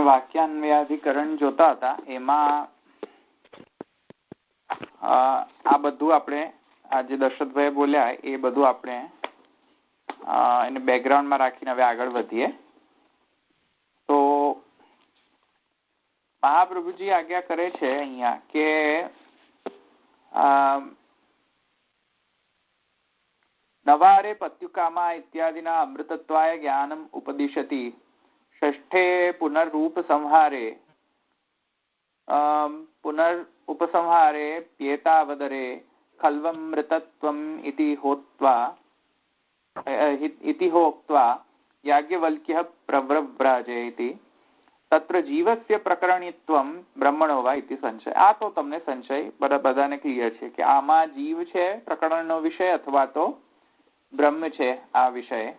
આપણે વાક્યાન્વયાધિકરણ જોતા હતા. એમાં આ બધું આપણે આજે દશરથભાઈ બોલ્યા એ બધું આપણે એને બેકગ્રાઉન્ડમાં રાખીને હવે આગળ વધીએ. તો મહાપ્રભુજી આજ્ઞા કરે છે અહીંયા કે નવારે પત્યુકામા ઇત્યાદિના અમૃતત્વાય જ્ઞાનમ ઉપદિશતિ ષષ્ઠે પુનર્રૂપ સંહારે ઉપસંહારે પ્યેતાવદરે ખલ્વમૃતત્વમ ઇતિ હોત્વા યાજ્ઞવલ્ક્યઃ પ્રવ્રવ્રાજે ઇતિ તત્ર જીવસ્ય પ્રકરણિત્વમ બ્રહ્મણો વા ઇતિ સંશય. આ તો તમને સંશય બધાને ક્લિયર છે કે આમાં જીવ છે પ્રકરણનો વિષય અથવા તો બ્રહ્મ છે આ વિષય.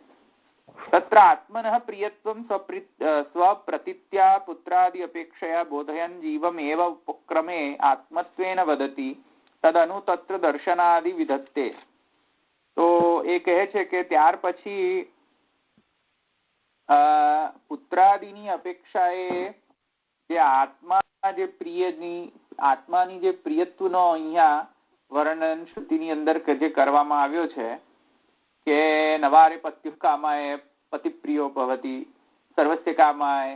તત્ર આત્મનઃ પ્રિયત્વમ સ્વપ્રતીત્યા પુત્રાદિ અપેક્ષયા બોધયન જીવમેવ ઉપક્રમે આત્મત્વેન વદતિ તદનુ તત્ર દર્શનાદિ વિધત્તે. તો એ કહે છે કે ત્યાર પછી પુત્રાદિની અપેક્ષાએ જે આત્માની જે પ્રિયત્વનો અહીંયા વર્ણન શ્રુતિની અંદર જે કરવામાં આવ્યો છે કે નવારે પત્યુ કામાય પતિપ્રિયો ભવતી સર્વસ્ય કામાય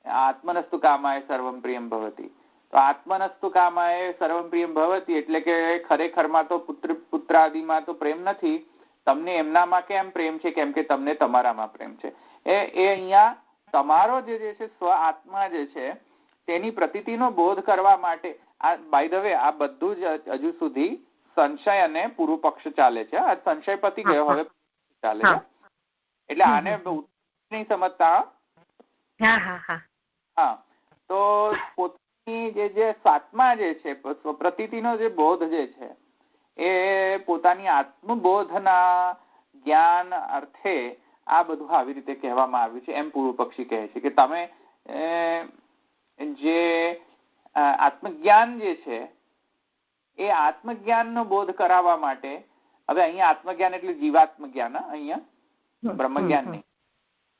આત્મનસ્તુ કામાય સર્વમ પ્રિયમ ભવતી. તો આત્મનસ્તુ કામાય સર્વમ પ્રિયમ ભવતી એટલે કે ખરેખરમાં તો પુત્રાદિમાં તો પ્રેમ નથી. તમને એમનામાં કેમ પ્રેમ છે? કેમ કે તમને તમારામાં પ્રેમ છે. એ અહીંયા તમારો જે છે સ્વ આત્મા જે છે તેની પ્રતીતિનો બોધ કરવા માટે આ બાય ધ વે આ બધું જ હજુ સુધી સંશય અને પૂર્વ પક્ષ ચાલે છે. આ સંશય પતી ગયો, હવે ચાલે છે. એટલે આને નહીં સમજતા. હા, તો પોતાની જે સ્વાત્મા જે છે પ્રતીતિનો જે બોધ જે છે એ પોતાની આત્મબોધના જ્ઞાન અર્થે આ બધું આવી રીતે કહેવામાં આવ્યું છે એમ પૂર્વ પક્ષી કહે છે કે તમે જે આત્મજ્ઞાન જે છે એ આત્મજ્ઞાનનો બોધ કરાવવા માટે, હવે અહીંયા આત્મજ્ઞાન એટલે જીવાત્મ જ્ઞાન, અહીંયા બ્રહ્મજ્ઞાન નહીં,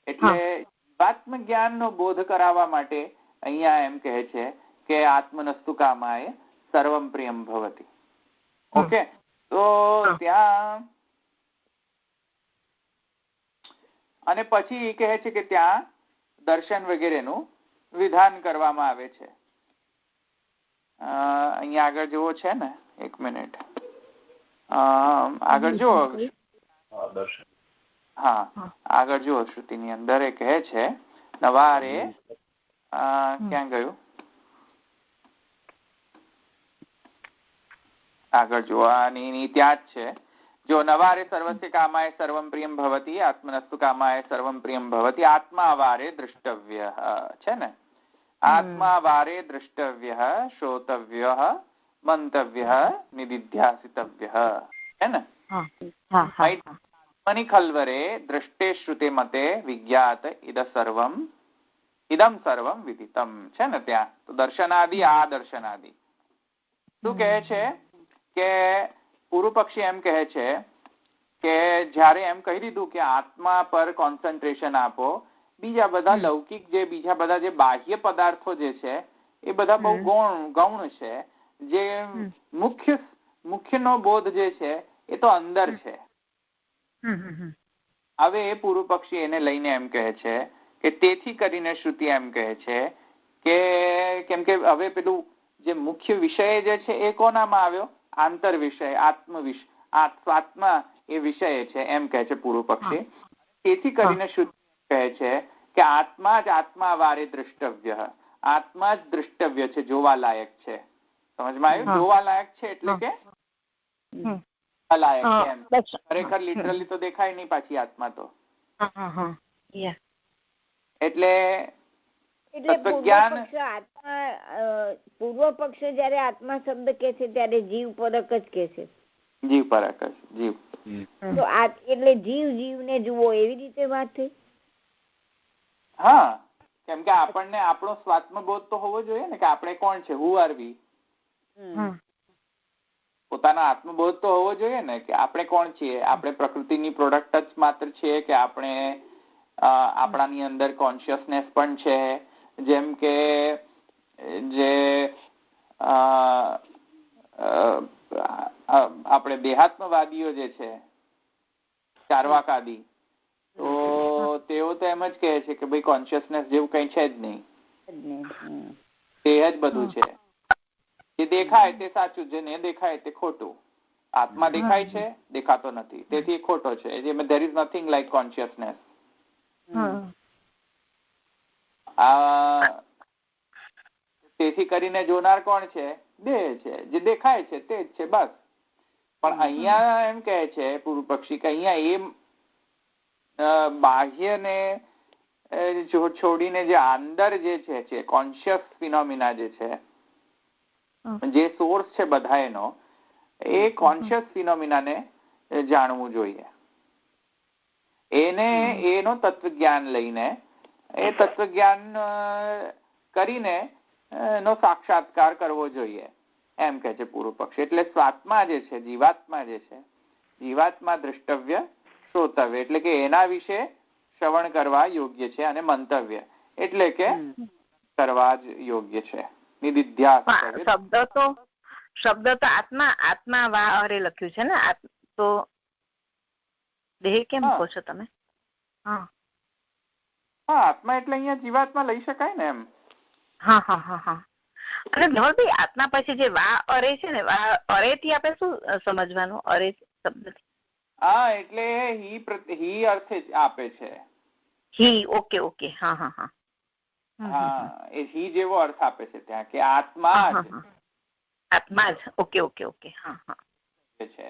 એટલે જીવાત્મ જ્ઞાનનો બોધ કરાવવા માટે અહીંયા એમ કહે છે કે આત્મનસ્તુ કામાય સર્વમ પ્રિયમ ભવતી. ઓકે, તો ત્યાં અને પછી કહે છે કે ત્યાં દર્શન વગેરેનું વિધાન કરવામાં આવે છે. અહીંયા આગળ જુઓ છે ને, એક મિનિટ આગળ જુઓ. હા, આગળ જુઓ શ્રુતિની અંદર એ કહે છે નવારે ક્યાં ગયું? આગળ જુઓ આની ત્યાં જ છે. જો નવારે સર્વસ્ય કામાય સર્વમ પ્રિયમ ભવતી આત્મનસ્તુ કામાય સર્વમ પ્રિયમ ભવતી આત્મા વારે દ્રષ્ટવ્ય છે ને. આત્મા વારે દ્રષ્ટવ્ય શ્રોતવ્ય મંતવ્ય નિદિધ્યાસિતવ્ય છે ને. આત્મનિ ખલ્વરે દ્રષ્ટે શ્રુતે મતે વિજ્ઞાત ઇદમ સર્વમ વિદિતમ છે ને ત્યાં. તો દર્શનાદિ આ દર્શનાદિ શું કહે છે કે પૂર્વ પક્ષી એમ કહે છે કે જયારે એમ કહી દીધું કે આત્મા પર કોન્સન્ટ્રેશન આપો, બીજા બધા લૌકિક બીજા બધા જે બાહ્ય પદાર્થો જે છે એ બધા બહુ ગૌણ છે. જે મુખ્યનો બોધ જે છે એ તો અંદર છે. હવે એ પૂર્વ પક્ષી એને લઈને એમ કહે છે કે તેથી કરીને શ્રુતિ એમ કહે છે કે કેમ કે હવે પેલું જે મુખ્ય વિષય જે છે એ કોનામાં આવ્યો? આંતર વિષય, આત્મા એ વિષય છે એમ કહે છે પૂર્વ પક્ષી. તેથી કરીને શુદ્ધ કહે છે કે આત્મા જ આત્મા વારે દ્રષ્ટવ્ય, આત્મા જ દ્રષ્ટવ્ય છે, જોવાલાયક છે. સમજમાં આવ્યું? જોવાલાયક છે એટલે કે અલાયક છે એમ. ખરેખર લિટરલી તો દેખાય નહીં પાછી આત્મા તો. એટલે પૂર્વ પક્ષ જયારે આત્મા શબ્દ કે છે ત્યારે જીવ પરક જ કે છે. જીવ પરક જ જીવ. તો એટલે જીવ ને જુઓ એવી રીતે વાત થઈ. હા, કેમ કે આપણને આપણો સ્વાત્મબોધ તો હોવો જોઈએ ને કે આપણે કોણ છે, હુ આર વી. પોતાનો આત્મબોધ તો હોવો જોઈએ ને કે આપણે કોણ છીએ. આપણે પ્રકૃતિની પ્રોડક્ટ જ માત્ર છીએ કે આપણે આપણાની અંદર કોન્શિયસનેસ પણ છે, જેમ કે જે આપણે દેહાત્મવાદીઓ જે છે, ચાર્વાકાદી, તો તેઓ તો એમ જ કહે છે કે ભાઈ કોન્શિયસનેસ જેવું કઈ છે જ નહીં, તે જ બધું છે. જે દેખાય તે સાચું, જે ન દેખાય તે ખોટું. આત્મા દેખાય છે, દેખાતો નથી, તેથી ખોટો છે. there is nothing like consciousness. તેથી કરીને જોનાર કોણ છે? દેહ છે. જે દેખાય છે તે જ છે, બસ. પણ અહીંયા એમ કહે છે પૂર્વ પક્ષી કે અહીંયા એ બાહ્યને છોડીને જે અંદર જે છે કોન્શિયસ ફિનોમિના જે છે, જે સોર્સ છે બધા એ કોન્શિયસ ફિનોમિનાને જાણવું જોઈએ. એનો તત્વજ્ઞાન લઈને, એ તત્વજ્ઞાન કરીને એનો સાક્ષાત્કાર કરવો જોઈએ, એમ કે છે પૂર્વ પક્ષ. એટલે સ્વાત્મા જે છે, જીવાત્મા જે છે, જીવાત્મા દ્રષ્ટવ્ય શ્રોતવ્ય, એટલે કે એના વિશે શ્રવણ કરવા યોગ્ય છે, અને મંતવ્ય એટલે કે કરવા જ યોગ્ય છે. નિધિધ્યાસ શબ્દ તો આત્મા વા અરે લખ્યું છે ને, તો દેહ કેમ કહો છો તમે? હા, આત્મા એટલે અહીંયા જીવાત્મા લઈ શકાય ને એમ. હા. અને ધવલભાઈ, આત્મા પછી જે વા અરે છે ને, વા અરે થી આપણે શું સમજવાનું? અરે શબ્દ એટલે હી અર્થ આપે છે. હી, ઓકે. હા. એ હી જેવો અર્થ આપે છે ત્યાં, કે આત્મા જ. ઓકે. હા છે.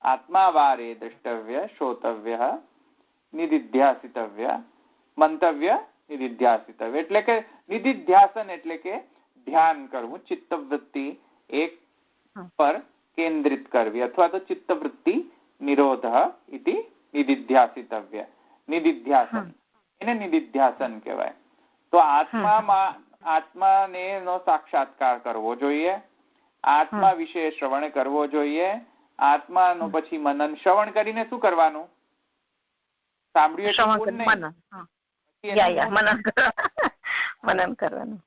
આત્મા વારે દ્રષ્ટવ્ય શ્રોતવ્ય નિધિધ્યાસિતવ્ય મંતવ્ય નિધિધ્યાસિતવ્ય, એટલે કે નિધિધ્યાસન એટલે કે ધ્યાન કરવું, ચિત્તવૃત્તિ એક પર કેન્દ્રિત કરવી, અથવા તો ચિત્તવૃત્તિ નિરોધ ઇતિ નિધિધ્યાસિતવ્ય. નિધિધ્યાસન, એને નિધિધ્યાસન કહેવાય. તો આત્માને નો સાક્ષાત્કાર કરવો જોઈએ, આત્મા વિશે શ્રવણ કરવો જોઈએ. આત્માનું પછી મનન, શ્રવણ કરીને શું કરવાનું? સાંભળ્યું, મનન કરવાનું.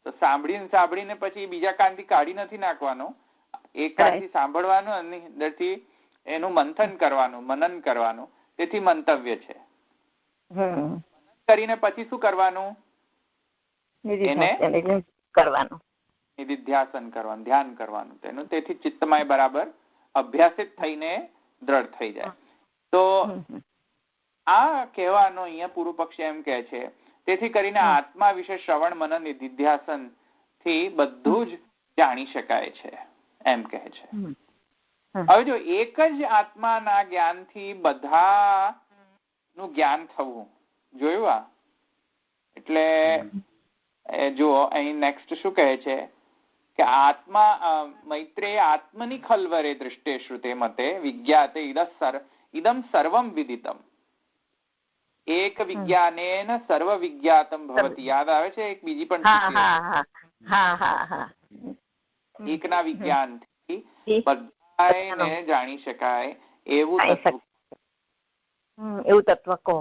તો સાંભળીને પછી બીજા કાનથી કાઢી નથી નાખવાનું, એક કાનથી સાંભળવાનું અને અંદરથી એનું મંથન કરવાનું, મનન કરવાનું. તેથી મંતવ્ય છે. કરીને પછી શું કરવાનું? એને કરવાનું, નિધિધ્યાસન કરવાનું, ધ્યાન કરવાનું તેનું. તેથી ચિત્તમાં બરાબર અભ્યાસિત થઈને દ્રઢ થઈ જાય. તો આ કહેવાનો અહીંયા પૂર્વ પક્ષ એમ કે છે, તેથી કરીને આત્મા વિશે શ્રવણ મનન નિધિધ્યાસન થી બધું જ જાણી શકાય છે, એમ કહે છે. હવે જો એક જ આત્માના જ્ઞાનથી બધા નું જ્ઞાન થવું જોયું. એટલે જુઓ અહીં નેક્સ્ટ શું કહે છે કે આત્મા મૈત્રેય આત્મની ખલ્વરે દૃષ્ટે શ્રુતે મતે વિજ્ઞાતે ઇદમ સર્વમ વિદિતમ એક વિજ્ઞાનેન સર્વ વિજ્ઞાતમ ભવતિ. યાદ આવે છે? એક બીજી પણ એકના વિજ્ઞાનથી બધાને જાણી શકાય એવું તત્વ કહો.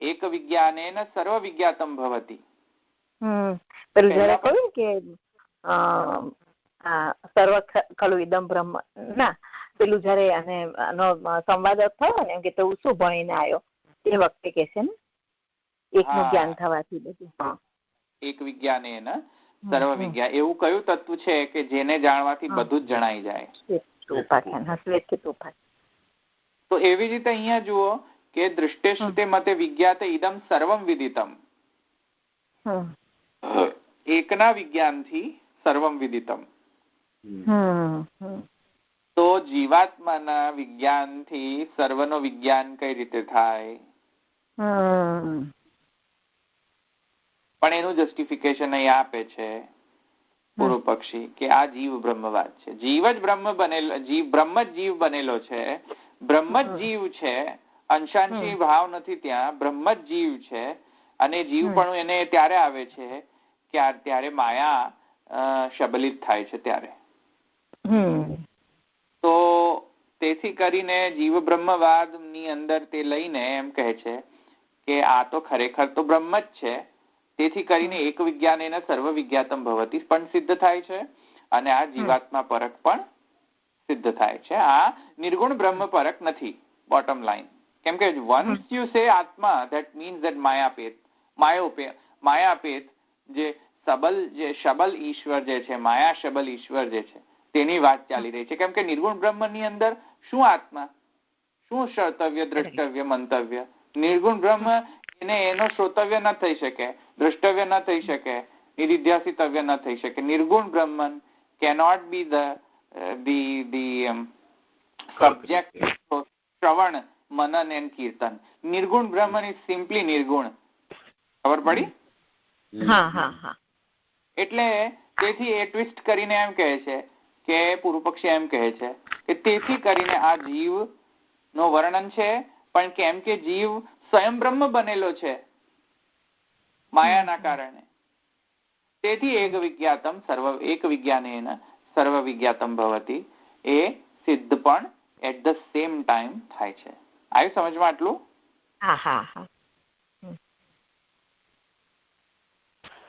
એક વિજ્ઞાનેન સર્વ વિજ્ઞાતમ ભવતિ. પેલું જયારે કહ્યું કે સર્વ ખલુ ઇદમ બ્રહ્મ, ના પેલું જયારે સંવાદ થયો ને, એમ કે તું શું ભણીને આવ્યો, એ વખતે કે છે ને એકનું જ્ઞાન થવાથી બધું. એક વિજ્ઞાનેન સર્વ વિજ્ઞાન, એવું કયું તત્વ છે કે જેને જાણવાથી બધું જ જણાઈ જાય? તો એવી રીતે અહીંયા જુઓ કે દૃષ્ટે શ્રુતે મતે વિજ્ઞાતે ઇદમ સર્વમ વિદિતમ. એકના વિજ્ઞાનથી સર્વમ વિદિતમ. તો જીવાત્માના વિજ્ઞાનથી સર્વનો વિજ્ઞાન કઈ રીતે થાય? પણ એનું જસ્ટિફિકેશન અહીં આપે છે પૂર્વ પક્ષી કે આ જીવ બ્રહ્મવાદ છે. જીવ જ બ્રહ્મ બનેલો, બ્રહ્મ જ જીવ બનેલો છે, બ્રહ્મ જ જીવ છે, અંશાંશી ભાવ નથી ત્યાં, બ્રહ્મ જ જીવ છે. અને જીવ પણ એને ત્યારે આવે છે કે ત્યારે માયા શબલિત થાય છે ત્યારે. તો તેથી કરીને જીવ બ્રહ્મવાદ ની અંદર તે લઈને એમ કહે છે કે આ તો ખરેખર તો બ્રહ્મ જ છે, તેથી કરીને એક વિજ્ઞાનેન સર્વ વિજ્ઞાતમ ભવતી પણ સિદ્ધ થાય છે, અને આ જીવાત્મા પરક પણ સિદ્ધ થાય છે. આ નિર્ગુણ બ્રહ્મ પરક નથી, બોટમ લાઈન. કેમ કે વન્સ યુ સે આત્મા, ધેટ મીન્સ ધેટ માયાપેત જે શબલ ઈશ્વર જે છે, માયા શબલ ઈશ્વર જે છે, તેની વાત ચાલી રહી છે. કેમ કે નિર્ગુણ બ્રહ્મની અંદર શું આત્મા, શું શ્રોતવ્ય, દ્રષ્ટવ્ય, મંતવ્ય? નિર્ગુણ બ્રહ્મ એનો શ્રોતવ્ય ન થઈ શકે, દ્રષ્ટવ્ય ન થઈ શકે, નિધિધ્યાસિતવ્ય ન થઈ શકે. નિર્ગુણ બ્રહ્મન cannot be the subject of Shravan, Manan and કીર્તન. નિર્ગુણ બ્રહ્મન is simply નિર્ગુણ. ખબર પડી? એટલે તેથી એ ટ્વિસ્ટ કરીને એમ કહે છે કે પૂર્વ પક્ષી એમ કહે છે કે તેથી કરીને આ જીવ નો વર્ણન છે, પણ કેમ કે જીવ સ્વયં બ્રહ્મ બનેલો છે માયાના કારણે, તેથી એક વિજ્ઞાનેન સર્વ વિજ્ઞાતમ ભવતી એ સિદ્ધ પણ એટ ધ સેમ ટાઈમ થાય છે. આવ્યું સમજમાં આટલું?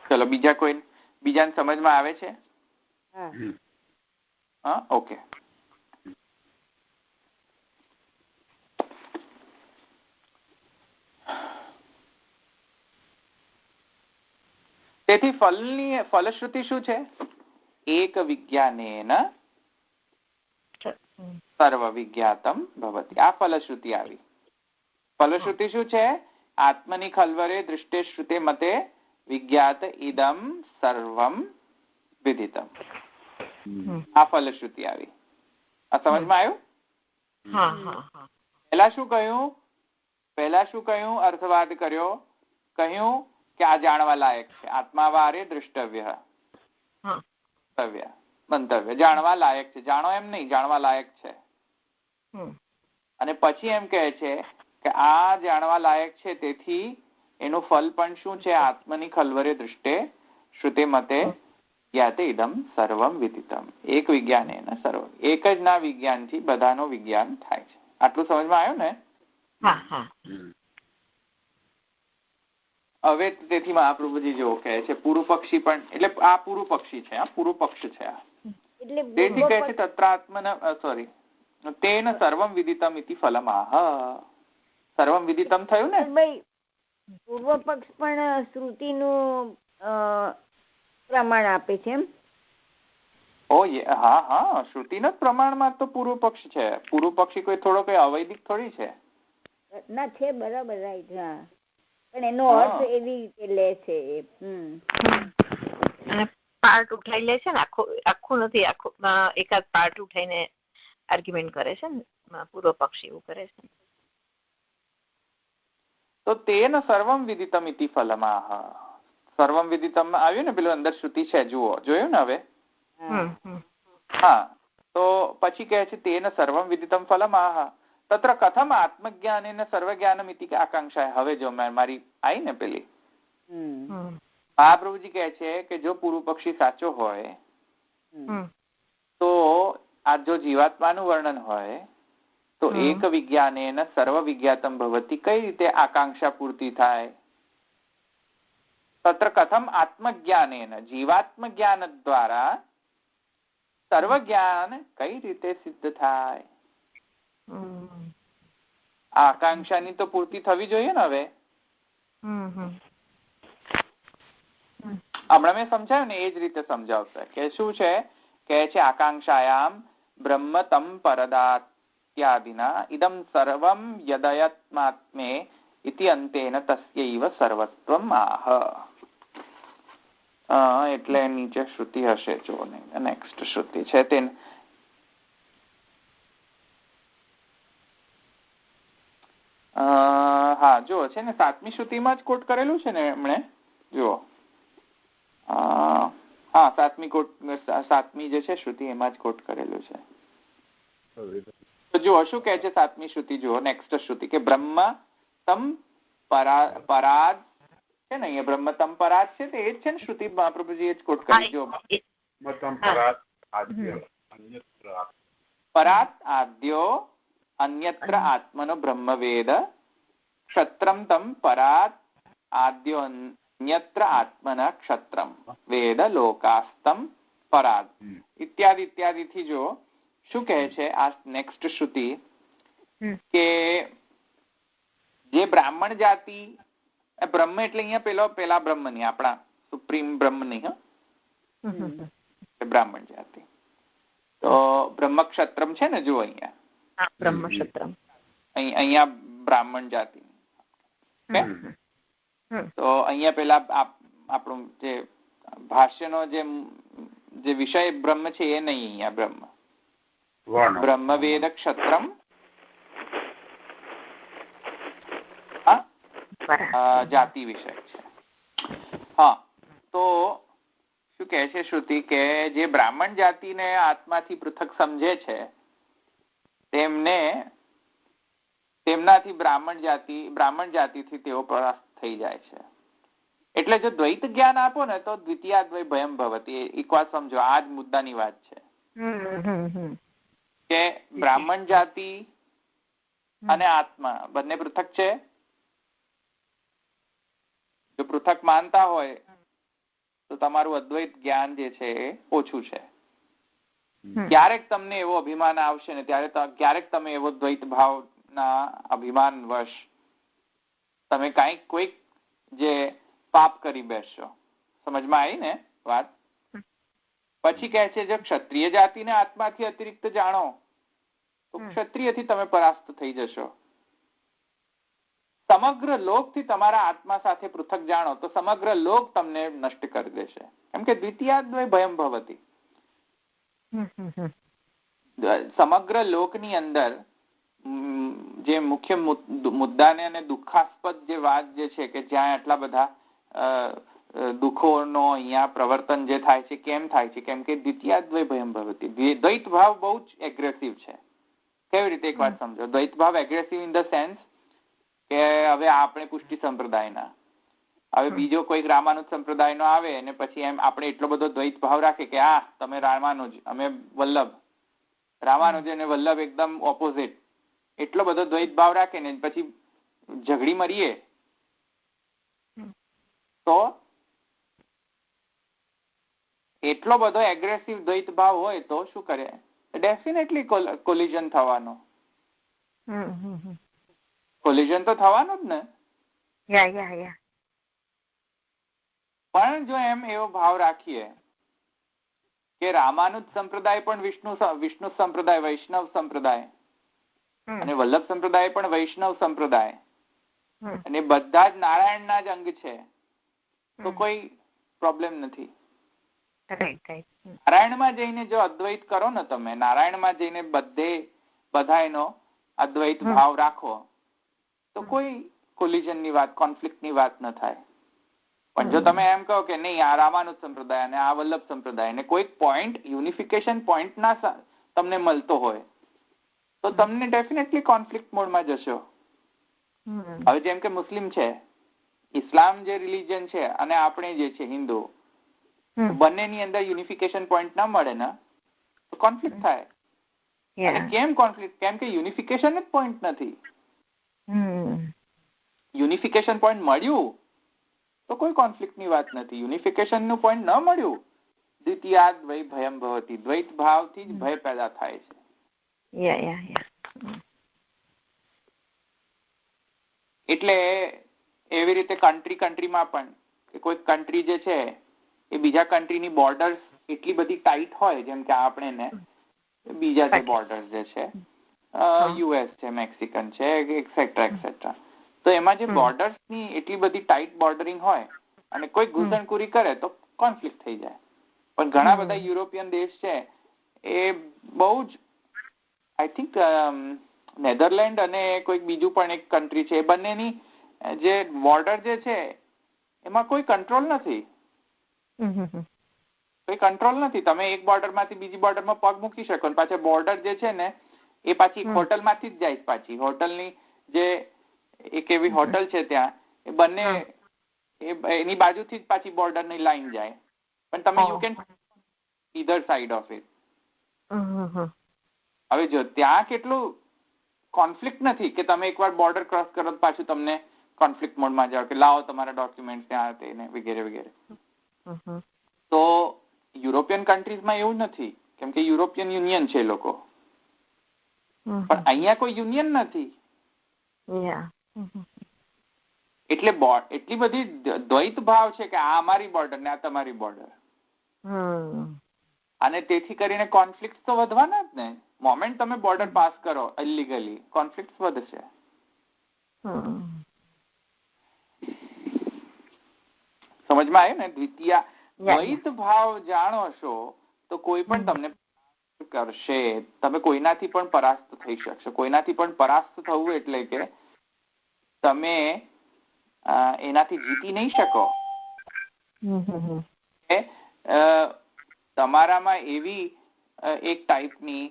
ચલો બીજાને સમજમાં આવે છે? હા, ઓકે. તેથી ફલશ્રુતિ શું છે? એક વિજ્ઞાનેન સર્વ વિજ્ઞાતમ ભવતી. આ ફલશ્રુતિ આવી. ફલશ્રુતિ શું છે? આત્મની ખલ્વરે દૃષ્ટે શ્રુતે મતે વિજ્ઞાત ઇદમ સર્વમ વિદિતમ. આ ફલશ્રુતિ આવી. આ સમજમાં આવ્યું? પહેલા શું કહ્યું? અર્થવાદ કર્યો. કહ્યું કે આ જાણવા લાયક છે. આત્માવારે દ્રષ્ટવ્ય, મંતવ્ય, જાણવા લાયક છે. જાણો એમ નહીં, જાણવા લાયક છે. અને પછી એમ કહે છે કે આ જાણવા લાયક છે, તેથી એનું ફલ પણ શું છે? આત્મની ખલ્વરે દૃષ્ટે શ્રુતે મતે જ્ઞાતે ઇદમ સર્વમ વિદિતમ. એક વિજ્ઞાનેન સર્વ, એક જ ના વિજ્ઞાનથી બધાનો વિજ્ઞાન થાય છે. આટલું સમજમાં આવ્યું ને? હવે તેથી મહાપ્રભુજી જેવો કહે છે પૂર્વ પક્ષી પણ, એટલે આ પૂર્વ પક્ષી છે, આ પૂર્વ પક્ષ છે. તેથી કહે છે તત્રાત્મન સોરી તેન સર્વમ વિદિતમ ઇતિ ફલમ આહ. સર્વમ વિદિતમ થયું ને ભાઈ? પૂર્વ પક્ષ પણ શ્રુતિનું પ્રમાણ આપે છે એમ? હા, શ્રુતિના પ્રમાણમાં તો પૂર્વ પક્ષ છે. પૂર્વ પક્ષી કોઈ થોડો કોઈ અવૈદિક થોડી છે ના. છે, બરાબર, રાઈટ. હા, પણ એનો અર્થ એવી રીતે લે છે. અને પાર્ટ ઉઠાઈ લે છે ને, આખું નથી, આખું એકાદ પાર્ટ ઉઠાઈને આર્ગ્યુમેન્ટ કરે છે ને પૂર્વ પક્ષી, એવું કરે છે. તો તેન સર્વમ વિદિતમ ઇતિ ફલમાહ. સર્વમ વિદિતમ આવ્યું ને, પેલું અંદર શ્રુતિ છે, જુઓ, જોયું ને હવે? હા, તો પછી કહે છે તેન સર્વમ વિદિતમ ફલમાહ તત્ર કથમ આત્મજ્ઞાનેન સર્વજ્ઞાનમ ઇતિ આકાંક્ષા. હવે જો મારી આવી ને પેલી, મહાપ્રભુજી કહે છે કે જો પૂર્વ પક્ષી સાચો હોય તો આ જો જીવાત્માનું વર્ણન હોય તો એક વિજ્ઞાનેન સર્વ વિજ્ઞાતમ ભવતી કઈ રીતે આકાંક્ષા પૂર્તિ થાય? તત્ર કથમ આત્મજ્ઞાનેન, જીવાત્મ જ્ઞાન દ્વારા સર્વ જ્ઞાન કઈ રીતે સિદ્ધ થાય? આકાંક્ષાની તો પૂર્તિ થવી જોઈએ ને. હવે હમણાં મેં સમજાવ્યું ને એ જ રીતે સમજાવશે કે શું છે? કે છે આકાંક્ષાયામ બ્રહ્મ તમ પરદાત્યાદિના ઇદમ સર્વમ યદયત્માત્મે ઇતિ અંતેન તસ્યૈવ સર્વત્વમ આહ. એટલે નીચે શ્રુતિ હશે, જો નેક્સ્ટ શ્રુતિ છે તે હા જો છે ને 7મી શ્રુતિમાં જ કોટ કરેલું છે ને એમણે, જુઓ. હા, 7મી જે છે શ્રુતિ એમાં જ કોટ કરેલું છે. તો જુઓ શું કહે છે 7મી શ્રુતિ, જુઓ નેક્સ્ટ શ્રુતિ કે બ્રહ્મ તમ પરાદ છે ને, અહીંયા બ્રહ્મ તમ પરાદ છે તે એ જ છે ને શ્રુતિ, મહાપ્રભુજી એ જ કોટ કરી. જો પરાત આદ્યો અન્યત્ર આત્મનો બ્રહ્મવેદ ક્ષત્રમ તમ પરાત આદ્યોન્યત્ર આત્મના ક્ષત્રમ વેદ લોકાસ્તમ પરાત ઇત્યાદિ ઇત્યાદિથી જો શું કહે છે આ નેક્સ્ટ શ્રુતિ કે જે બ્રાહ્મણ જાતિ, બ્રહ્મ એટલે અહીંયા પેલા બ્રહ્મ નહીં, આપણા સુપ્રીમ બ્રહ્મ નહીં, બ્રાહ્મણ જાતિ. તો બ્રહ્મ ક્ષત્રમ છે ને, જો અહીંયા બ્રહ્મ ક્ષત્રમ, અહીંયા બ્રાહ્મણ જાતિ. તો અહીંયા પેલા આપણું જે ભાષ્યનો જે વિષય બ્રહ્મ છે એ નહીં, અહીંયા બ્રહ્મ વેદ ક્ષત્રમ જાતિ વિષય છે. હા, તો શું કહે છે શ્રુતિ કે જે બ્રાહ્મણ જાતિને આત્માથી પૃથક સમજે છે તેમનાથી બ્રાહ્મણ જાતિથી તેઓ પરાસ્ત થઈ જાય છે. એટલે જો દ્વૈત જ્ઞાન આપો ને તો દ્વિતીયાદ્વય ભયમ ભવતી. એક વાત સમજો, આ જ મુદ્દાની વાત છે કે બ્રાહ્મણ જાતિ અને આત્મા બંને પૃથક છે. જો પૃથક માનતા હોય તો તમારું અદ્વૈત જ્ઞાન જે છે એ ઓછું છે. ક્યારેક તમને એવો અભિમાન આવશે ને ત્યારે ક્યારેક તમે એવો દ્વૈત ભાવના અભિમાન વશ તમે કોઈક જે પાપ કરી બેસશો. સમજમાં આવી ને વાત? પછી કહે છે જો ક્ષત્રિય જાતિને આત્માથી અતિરિક્ત જાણો તો ક્ષત્રિયથી તમે પરાસ્ત થઈ જશો. સમગ્ર લોકથી તમારા આત્મા સાથે પૃથક જાણો તો સમગ્ર લોક તમને નષ્ટ કરી દેશે. કેમ કે દ્વિતીયાદ્વય ભયમ ભવતી. સમગ્ર લોકની અંદર જે મુખ્ય મુદ્દાને અને દુઃખાસ્પદ જે વાત જે છે કે જ્યાં આટલા બધા દુઃખોનો અહીંયા પ્રવર્તન જે થાય છે, કેમ થાય છે? કેમ કે દ્વિતીયાદ્વય ભયમ ભવતી. દ્વૈત ભાવ બહુ જ એગ્રેસિવ છે. કેવી રીતે? એક વાત સમજો. દ્વૈત ભાવ એગ્રેસિવ ઇન ધ સેન્સ કે હવે આપણે પુષ્ટિ સંપ્રદાયના, હવે બીજો કોઈક રામાનુજ સંપ્રદાયનો આવે અને પછી એમ આપણે એટલો બધો દ્વૈત ભાવ રાખે કે તમે રામાનુજ, અમે વલ્લભ. રામાનુજ અને વલ્લભ એકદમ ઓપોઝિટ. એટલો બધો દ્વૈત ભાવ રાખે ને પછી ઝઘડી મરીએ તો એટલો બધો એગ્રેસિવ દ્વૈત ભાવ હોય તો શું કરે? ડેફિનેટલી કોલિઝન થવાનો. કોલિઝન તો થવાનું જ ને. પણ જો એમ એવો ભાવ રાખીએ કે રામાનુજ સંપ્રદાય પણ વિષ્ણુ સંપ્રદાય, વૈષ્ણવ સંપ્રદાય, અને વલ્લભ સંપ્રદાય પણ વૈષ્ણવ સંપ્રદાય, અને બધા જ નારાયણના જ અંગ છે, તો કોઈ પ્રોબ્લેમ નથી. નારાયણમાં જઈને જો અદ્વૈત કરો ને તમે, નારાયણમાં જઈને બધા એનો અદ્વૈત ભાવ રાખો તો કોઈ કોલિઝનની વાત, કોન્ફ્લિક્ટની વાત ન થાય. પણ જો તમે એમ કહો કે નહીં આ રામાનુજ સંપ્રદાય અને આ વલ્લભ સંપ્રદાય ને કોઈક પોઈન્ટ, યુનિફિકેશન પોઈન્ટ ના તમને મળતો હોય તો તમને ડેફિનેટલી કોન્ફ્લિક્ટ મોડમાં જશો. હવે જેમ કે મુસ્લિમ છે, ઇસ્લામ જે રિલિજન છે અને આપણે જે છે હિન્દુ, બંનેની અંદર યુનિફિકેશન પોઈન્ટ ના મળે ને તો કોન્ફ્લિક્ટ થાય. અને કેમ કોન્ફ્લિક્ટ? કેમ કે યુનિફિકેશન જ પોઈન્ટ નથી. યુનિફિકેશન પોઈન્ટ મળ્યું તો કોઈ કોન્ફ્લિક્ટની વાત નથી. યુનિફિકેશન નું પોઈન્ટ ન મળ્યું, દ્વિતીયાદ્વય ભયમ ભવતી. દ્વૈત ભાવથી જ ભય પેદા થાય છે. એટલે એવી રીતે કન્ટ્રીમાં પણ કે કોઈ કન્ટ્રી જે છે એ બીજા કન્ટ્રીની બોર્ડર્સ એટલી બધી ટાઈટ હોય, જેમ કે આપણે ને બીજા જે બોર્ડર્સ જે છે યુએસ છે, મેક્સિકન છે, એક્સેટ્રા એક્સેટ્રા, તો એમાં જે બોર્ડર્સની એટલી બધી ટાઈટ બોર્ડરિંગ હોય અને કોઈ ઘૂસણખોરી કરે તો કોન્ફ્લિક્ટ થઈ જાય. પણ ઘણા બધા યુરોપિયન દેશ છે એ બહુ જ, આઈ થિંક નેધરલેન્ડ અને કોઈક બીજું પણ એક કન્ટ્રી છે, એ બંનેની જે બોર્ડર જે છે એમાં કોઈ કંટ્રોલ નથી. કોઈ કંટ્રોલ નથી. તમે એક બોર્ડરમાંથી બીજી બોર્ડરમાં પગ મૂકી શકો. પાછા બોર્ડર જે છે ને એ પાછી હોટલમાંથી જ જાય. પાછી હોટલની જે એક એવી હોટલ છે ત્યાં, એ બંને એની બાજુથી જ પાછી બોર્ડરની લાઈન જાય. પણ તમે you can either side of it. હવે જો ત્યાં કેટલું કોન્ફ્લિક્ટ નથી કે તમે એકવાર બોર્ડર ક્રોસ કરો તો પાછું તમને કોન્ફ્લિક્ટ મોડમાં જાઓ કે લાવો તમારા ડોક્યુમેન્ટ ત્યાં તેને વગેરે વગેરે. તો યુરોપિયન કન્ટ્રીઝમાં એવું નથી, કેમ કે યુરોપિયન યુનિયન છે લોકો, પણ અહીંયા કોઈ યુનિયન નથી. એટલે એટલી બધી દ્વૈત ભાવ છે કે આ અમારી બોર્ડર ને આ તમારી બોર્ડર, અને તેથી કરીને કોન્ફ્લિક્ટ તો વધવાના જ ને. મોમેન્ટ તમે બોર્ડર પાસ કરો ઇલીગલી, કોન્ફ્લિક્ટ વધશે. સમજમાં આવ્યું ને? દ્વૈત ભાવ જાણો છો તો કોઈ પણ તમને કરશે, તમે કોઈનાથી પણ પરાસ્ત થઈ શકશો. કોઈનાથી પણ પરાસ્ત થવું એટલે કે તમે એનાથી જીતી નહીં શકો. તમારામાં એવી એક ટાઈપની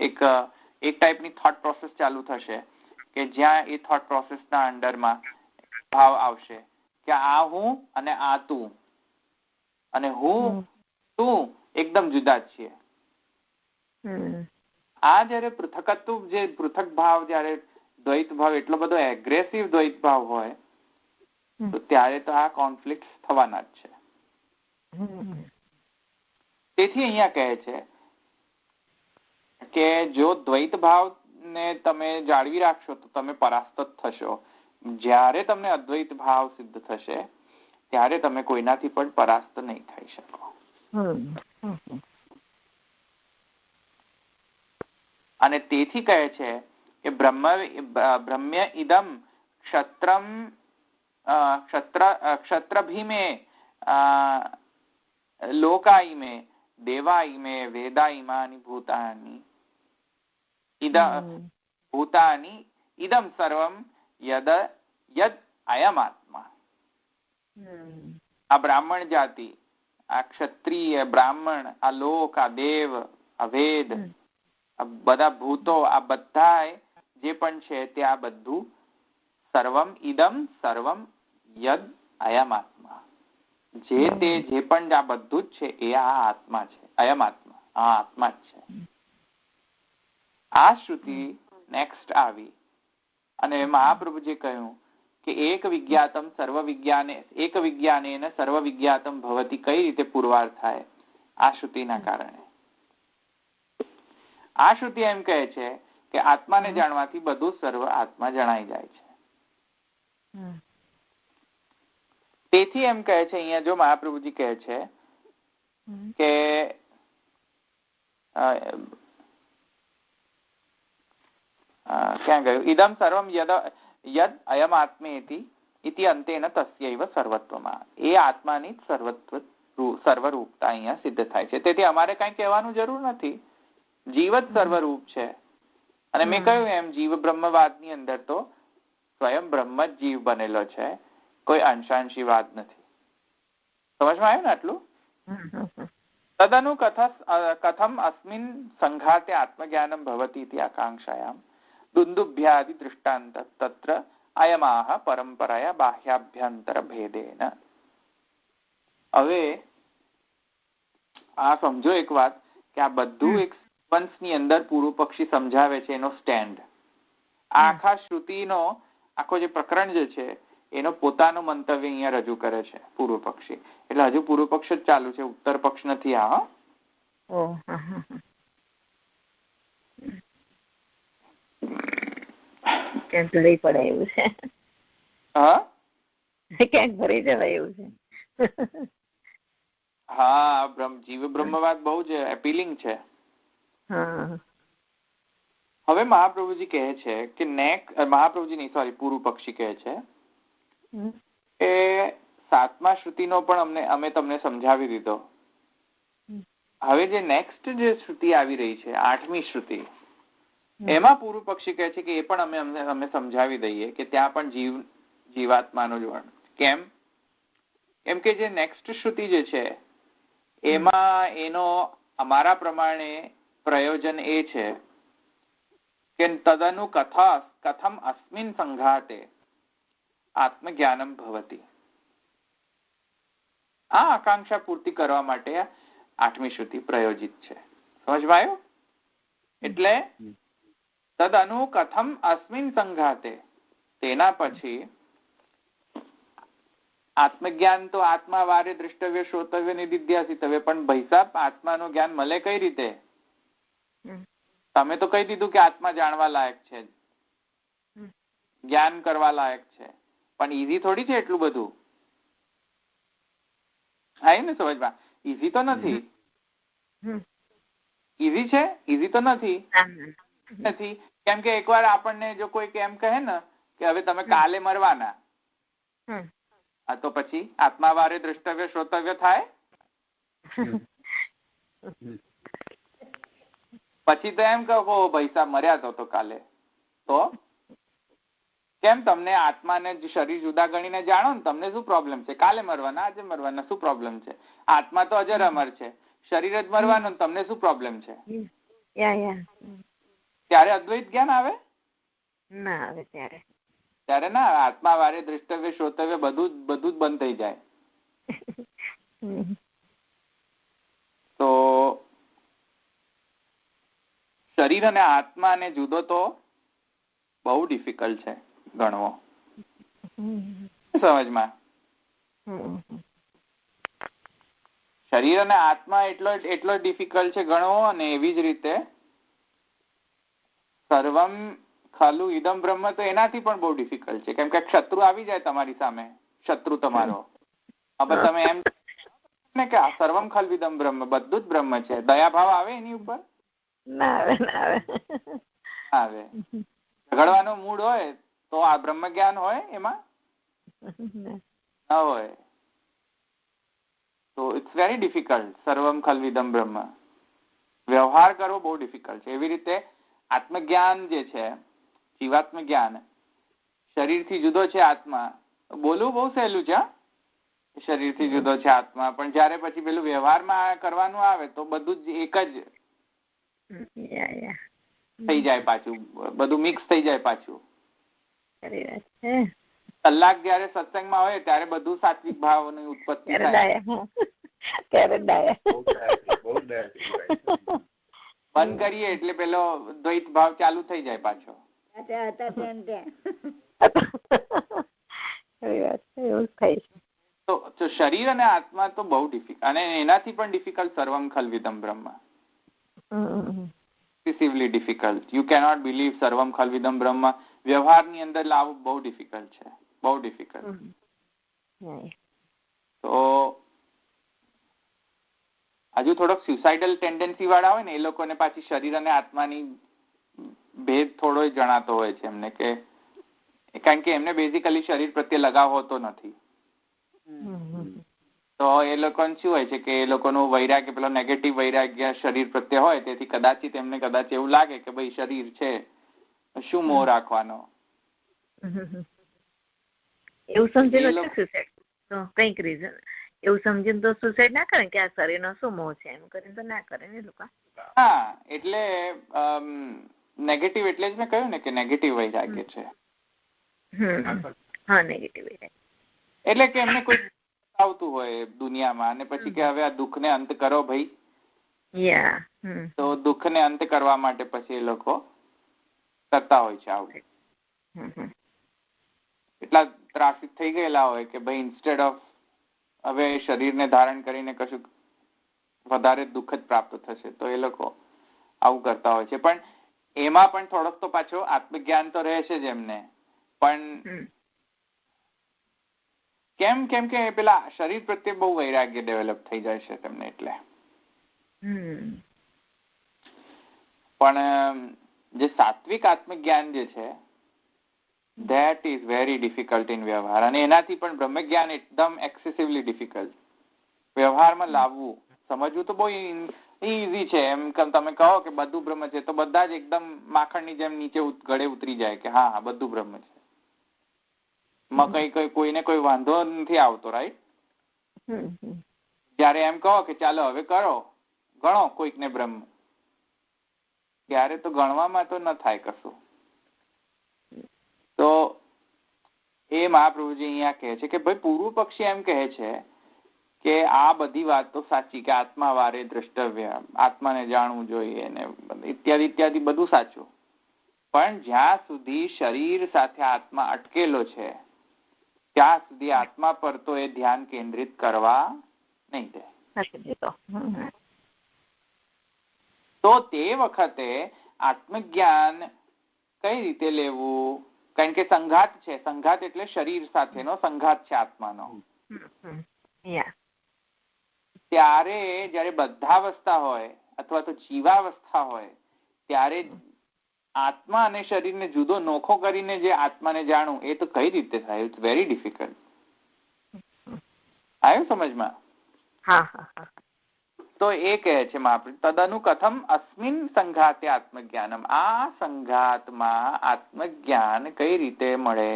એક ટાઈપની થોટ પ્રોસેસ ચાલુ થશે કે જ્યાં એ થોટ પ્રોસેસના અંડરમાં ભાવ આવશે કે આ હું અને આ તું, અને હું તું એકદમ જુદા જ છીએ. આ જયારે પૃથકત્વ, જે પૃથક ભાવ, જયારે દ્વૈત ભાવ એટલો બધો એગ્રેસિવ દ્વૈત ભાવ હોય તો ત્યારે તો આ કોન્ફ્લિક્ટ થવાના જ છે. તેથી અહીંયા કહે છે કે જો દ્વૈત ભાવ ને તમે જાળવી રાખશો તો તમે પરાસ્ત થશો. જ્યારે તમને અદ્વૈત ભાવ સિદ્ધ થશે ત્યારે તમે કોઈનાથી પણ પરાસ્ત નહીં થઈ શકો. અને તેથી કહે છે કે બ્રહ્મ્ય ઇદમ ક્ષત્રભીમે લોકાઈમે દેવાઈમે વેદાઈમાની ભૂતાની ઇદમ સર્વમ યદ અયમ આત્મા. આ બ્રાહ્મણ જાતિ, આ ક્ષત્રિય, બ્રાહ્મણ, આ લોક, આ દેવ, આ વેદ, આ બધા ભૂતો, આ બધા જે પણ છે તે આ બધું સર્વમ ઇદમ સર્વમ યદ અયમ આત્મા, જે પણ આ બધું જ છે એ આ આત્મા છે. અયમ આત્મા, આ આત્મા જ છે. આ શ્રુતિ નેક્સ્ટ આવી અને મહાપ્રભુજી કહ્યું કે એક વિજ્ઞાતમ સર્વ વિજ્ઞાને, એક વિજ્ઞાનેન સર્વ વિજ્ઞાતમ ભવતી કઈ રીતે પુરવાર થાય? આ શ્રુતિના કારણે. આ શ્રુતિ એમ કહે છે કે આત્માને જાણવાથી બધું સર્વ આત્મા જણાઈ જાય છે. તેથી એમ કહે છે અહીંયા, જો મહાપ્રભુજી કહે છે કે ક્યાં ગયું? ઇદમ સર્વમ યદ અયમ આત્મેતિ ઇતિ અંતેન તસ્યૈવ સર્વત્વમાં. એ આત્માની સર્વરૂપતા અહીંયા સિદ્ધ થાય છે. તેથી અમારે કઈ કહેવાનું જરૂર નથી, જીવ જ સર્વરૂપ છે. અને મેં કહ્યું એમ જીવ બ્રહ્મવાદની અંદર તો સ્વયં બ્રહ્મ જ જીવ બનેલો છે, કોઈ અંશાંશી વાત નથી. સમજમાં આવ્યું ને આટલું? તદનુ કથમ અસ્મિન સંઘાતે આત્મજ્ઞાનમ ભવતિ ઇતિ આકાંક્ષાયામ દુંદુભ્યાદિ દૃષ્ટાંત તત્ર અયમાહ પરંપરાયા બાહ્યાભ્યંતર ભેદેન. હવે આ સમજો એક વાત કે આ બધું એક સિક્વન્સની અંદર પૂર્વ પક્ષી સમજાવે છે એનો સ્ટેન્ડ. આખા શ્રુતિનો આખો જે પ્રકરણ જે છે એનો પોતાનો મંતવ્ય અહીંયા રજૂ કરે છે પૂર્વ પક્ષી. એટલે હજુ પૂર્વ પક્ષ જ ચાલુ છે, ઉત્તર પક્ષ નથી આ. ક્યાંક ભરી પડે એવું છે. ક્યાંક ભરી જવાય એવું છે. હા, જીવ બ્રહ્મવાદ બહુ જ એપીલિંગ છે. હવે મહાપ્રભુજી કહે છે કે મહાપ્રભુજી નહીં, સોરી, પૂર્વ પક્ષી કહે છે કે સાતમા શ્રુતિનો પણ અમે તમને સમજાવી દીધો. હવે જે નેક્સ્ટ જે શ્રુતિ આવી રહી છે, 8મી શ્રુતિ, એમાં પૂર્વ પક્ષી કહે છે કે એ પણ અમે સમજાવી દઈએ કે ત્યાં પણ જીવાત્માનું જ વર્ણન. કેમ કે જે નેક્સ્ટ શ્રુતિ જે છે એમાં એનો અમારા પ્રમાણે પ્રયોજન એ છે કે તદનુ કથમ અસ્મિન સંઘાતે આત્મજ્ઞાનમ ભવતી. આ આકાંક્ષા પૂર્તિ કરવા માટે 8મી શ્રુતિ પ્રયોજિત છે. સમજમાં આવ્યું? એટલે તદનુ કથમ અસ્મિન સંઘાતે, તેના પછી આત્મજ્ઞાન તો આત્મા વારે દ્રષ્ટવ્ય શ્રોતવ્ય નિધિધ્યાસિતવ્ય, પણ ભાઈ સાહેબ આત્માનું જ્ઞાન મળે કઈ રીતે? તમે તો કહી દીધું કે આત્મા જાણવા લાયક છે, જ્ઞાન કરવા લાયક છે, પણ ઈઝી થોડી છે એટલું બધું. આવ્યું ને સમજમાં? ઈઝી તો નથી. ઈઝી છે? ઈઝી તો નથી. કેમ કે એકવાર આપણને જો કોઈ એમ કહે ને કે હવે તમે કાલે મરવાના, આ તો પછી આત્મા વારે દ્રષ્ટવ્ય શ્રોતવ્ય થાય? પછી તો એમ કહો ભાઈ સાહેબ મર્યા તો કાલે, તો કેમ તમને આત્માને શરીર જુદા ગણીને જાણો ને, તમને શું પ્રોબ્લેમ છે? કાલે મરવાના, આજે મરવાના, શું પ્રોબ્લેમ છે? આત્મા તો અજર અમર છે, શરીર જ મરવાનું, તમને શું પ્રોબ્લેમ છે? ત્યારે અદ્વૈત જ્ઞાન આવે ના આવે? ત્યારે ના, આત્મા વારે દ્રષ્ટવ્ય શ્રોતવ્ય બધું જ બંધ થઈ જાય. તો શરીર અને આત્માને જુદો તો બહુ ડિફિકલ્ટ છે ગણવો. સમજમાં? શરીર અને આત્મા એટલો ડિફિકલ્ટ છે ગણવો, અને એવી જ રીતે સર્વમ ખલુ ઇદમ બ્રહ્મ તો એનાથી પણ બહુ ડિફિકલ્ટ છે. કેમ કે શત્રુ આવી જાય તમારી સામે, શત્રુ તમારો. હવે તમે એમ ને કે સર્વમ ખલુ ઇદમ બ્રહ્મ, બધું જ બ્રહ્મ છે, દયાભાવ આવે એની ઉપર? આવે. ઝઘડવાનો મૂડ હોય તો આ બ્રહ્મ જ્ઞાન હોય એમાં? ના હોય. તો ઇટ્સ વેરી ડિફિકલ્ટ. સર્વમ ખલુ ઇદમ બ્રહ્મ વ્યવહાર કરવો બહુ ડિફિકલ્ટ છે. એવી રીતે આત્મજ્ઞાન જે છે, જીવાત્મ જ્ઞાન, શરીરથી જુદો છે આત્મા, બોલવું બહુ સહેલું છે, શરીરથી જુદો છે આત્મા, પણ જયારે પછી પેલું વ્યવહારમાં કરવાનું આવે તો બધું જ એક જ થઈ જાય, પાછું બધું મિક્સ થઈ જાય પાછું. કલાક જયારે સત્સંગમાં હોય ત્યારે બધું સાત્વિક ભાવની ઉત્પત્તિ થાય. બંધ કરીએ એટલે પેલો દ્વૈત ભાવ ચાલુ થઈ જાય પાછો. તો શરીર અને આત્મા તો બહુ ડિફિકલ્ટ, અને એનાથી પણ ડિફિકલ્ટ સર્વમ ખલ્વિદમ બ્રહ્મ. excessively difficult. You cannot believe સર્વમ ખલ્વિદમ બ્રહ્મ વ્યવહારની અંદર લાવવું બહુ ડિફિકલ્ટ છે, બહુ ડિફિકલ્ટ. તો હજુ થોડોક સ્યુસાઇડલ ટેન્ડન્સી વાળા હોય ને એ લોકોને પાછી શરીર અને આત્માની ભેદ થોડો જણાતો હોય છે એમને, કે કારણ કે એમને બેઝિકલી શરીર પ્રત્યે લગાવ હોતો નથી. તો એ લોકોને શું હોય છે કે એ લોકોનું વૈરાગ્ય, પેલો નેગેટિવ વૈરાગ્ય શરીર પ્રત્યે હોય, તેથી કદાચિત એમને એવું લાગે કે ભાઈ શરીર છે, શું મોહ રાખવાનો. એવું સમજીને કઈક રીઝન એવું સમજીને તો સુસાઇડ ના કરે કે આ શરીરનો શું મોહ છે, એમ કરીને તો ના કરે ને લોકો. હા, એટલે નેગેટિવ, એટલે જ મેં કહ્યું ને કે નેગેટિવ વૈરાગ્ય છે. હા, નેગેટિવ વૈરાગ્ય એટલે કે એમને કોઈ આવતું હોય દુનિયામાં, અને પછી કે હવે આ દુઃખને અંત કરો ભાઈ. તો દુઃખને અંત કરવા માટે પછી એ લોકો કરતા હોય છે આવું. એટલા ત્રાસિત થઈ ગયેલા હોય કે ભાઈ ઇન્સ્ટેડ ઓફ હવે શરીરને ધારણ કરીને કશું વધારે દુઃખ જ પ્રાપ્ત થશે, તો એ લોકો આવું કરતા હોય છે. પણ એમાં પણ થોડોક તો પાછો આત્મજ્ઞાન તો રહે છે જ એમને, પણ કેમ કે પેલા શરીર પ્રત્યે બહુ વૈરાગ્ય ડેવલપ થઈ જાય છે તેમને, એટલે. પણ જે સાત્વિક આત્મજ્ઞાન જે છે, that is very difficult in વ્યવહાર, અને એનાથી પણ બ્રહ્મજ્ઞાન એકદમ એક્સેસિવલી ડિફિકલ્ટ. વ્યવહારમાં લાવવું, સમજવું તો બહુ ઈઝી છે. એમ તમે કહો કે બધું બ્રહ્મ છે તો બધા જ એકદમ માખણની જેમ નીચે ગળે ઉતરી જાય કે હા બધું બ્રહ્મ છે. કોઈને કોઈ વાંધો નથી આવતો, રાઈટ? જયારે એમ કહો કે ચાલો હવે કરો, ગણો કોઈકને બ્રહ્મ, ત્યારે તો ગણવામાં તો ન થાય કશું. તો એ મહાપ્રભુજી અહીંયા કહે છે કે ભાઈ પૂર્વ પક્ષી એમ કહે છે કે આ બધી વાત તો સાચી કે આત્મા વારે દ્રષ્ટવ્ય, આત્માને જાણવું જોઈએ ને ઇત્યાદિ ઇત્યાદિ બધું સાચું, પણ જ્યાં સુધી શરીર સાથે આત્મા અટકેલો છે ત્યાં સુધી આત્મા પર તો એ ધ્યાન કેન્દ્રિત કરવા નહીં દે. તો તે વખતે આત્મજ્ઞાન કઈ રીતે લેવું? કારણ કે સંઘાત છે, સંઘાત એટલે શરીર સાથેનો સંઘાત છે આત્માનો. ત્યારે જયારે બદ્ધાવસ્થા હોય અથવા તો જીવાવસ્થા હોય ત્યારે આત્મા અને શરીરને જુદો નોખો કરીને જે આત્માને જાણવું એ તો કઈ રીતે થાય? It's very difficult. આવ્યું સમજમાં? તો એ કહે છે તદનુ કથમ અસ્મિન સંઘાતે આત્મજ્ઞાનમ, આ સંઘાતમાં આત્મજ્ઞાન કઈ રીતે મળે?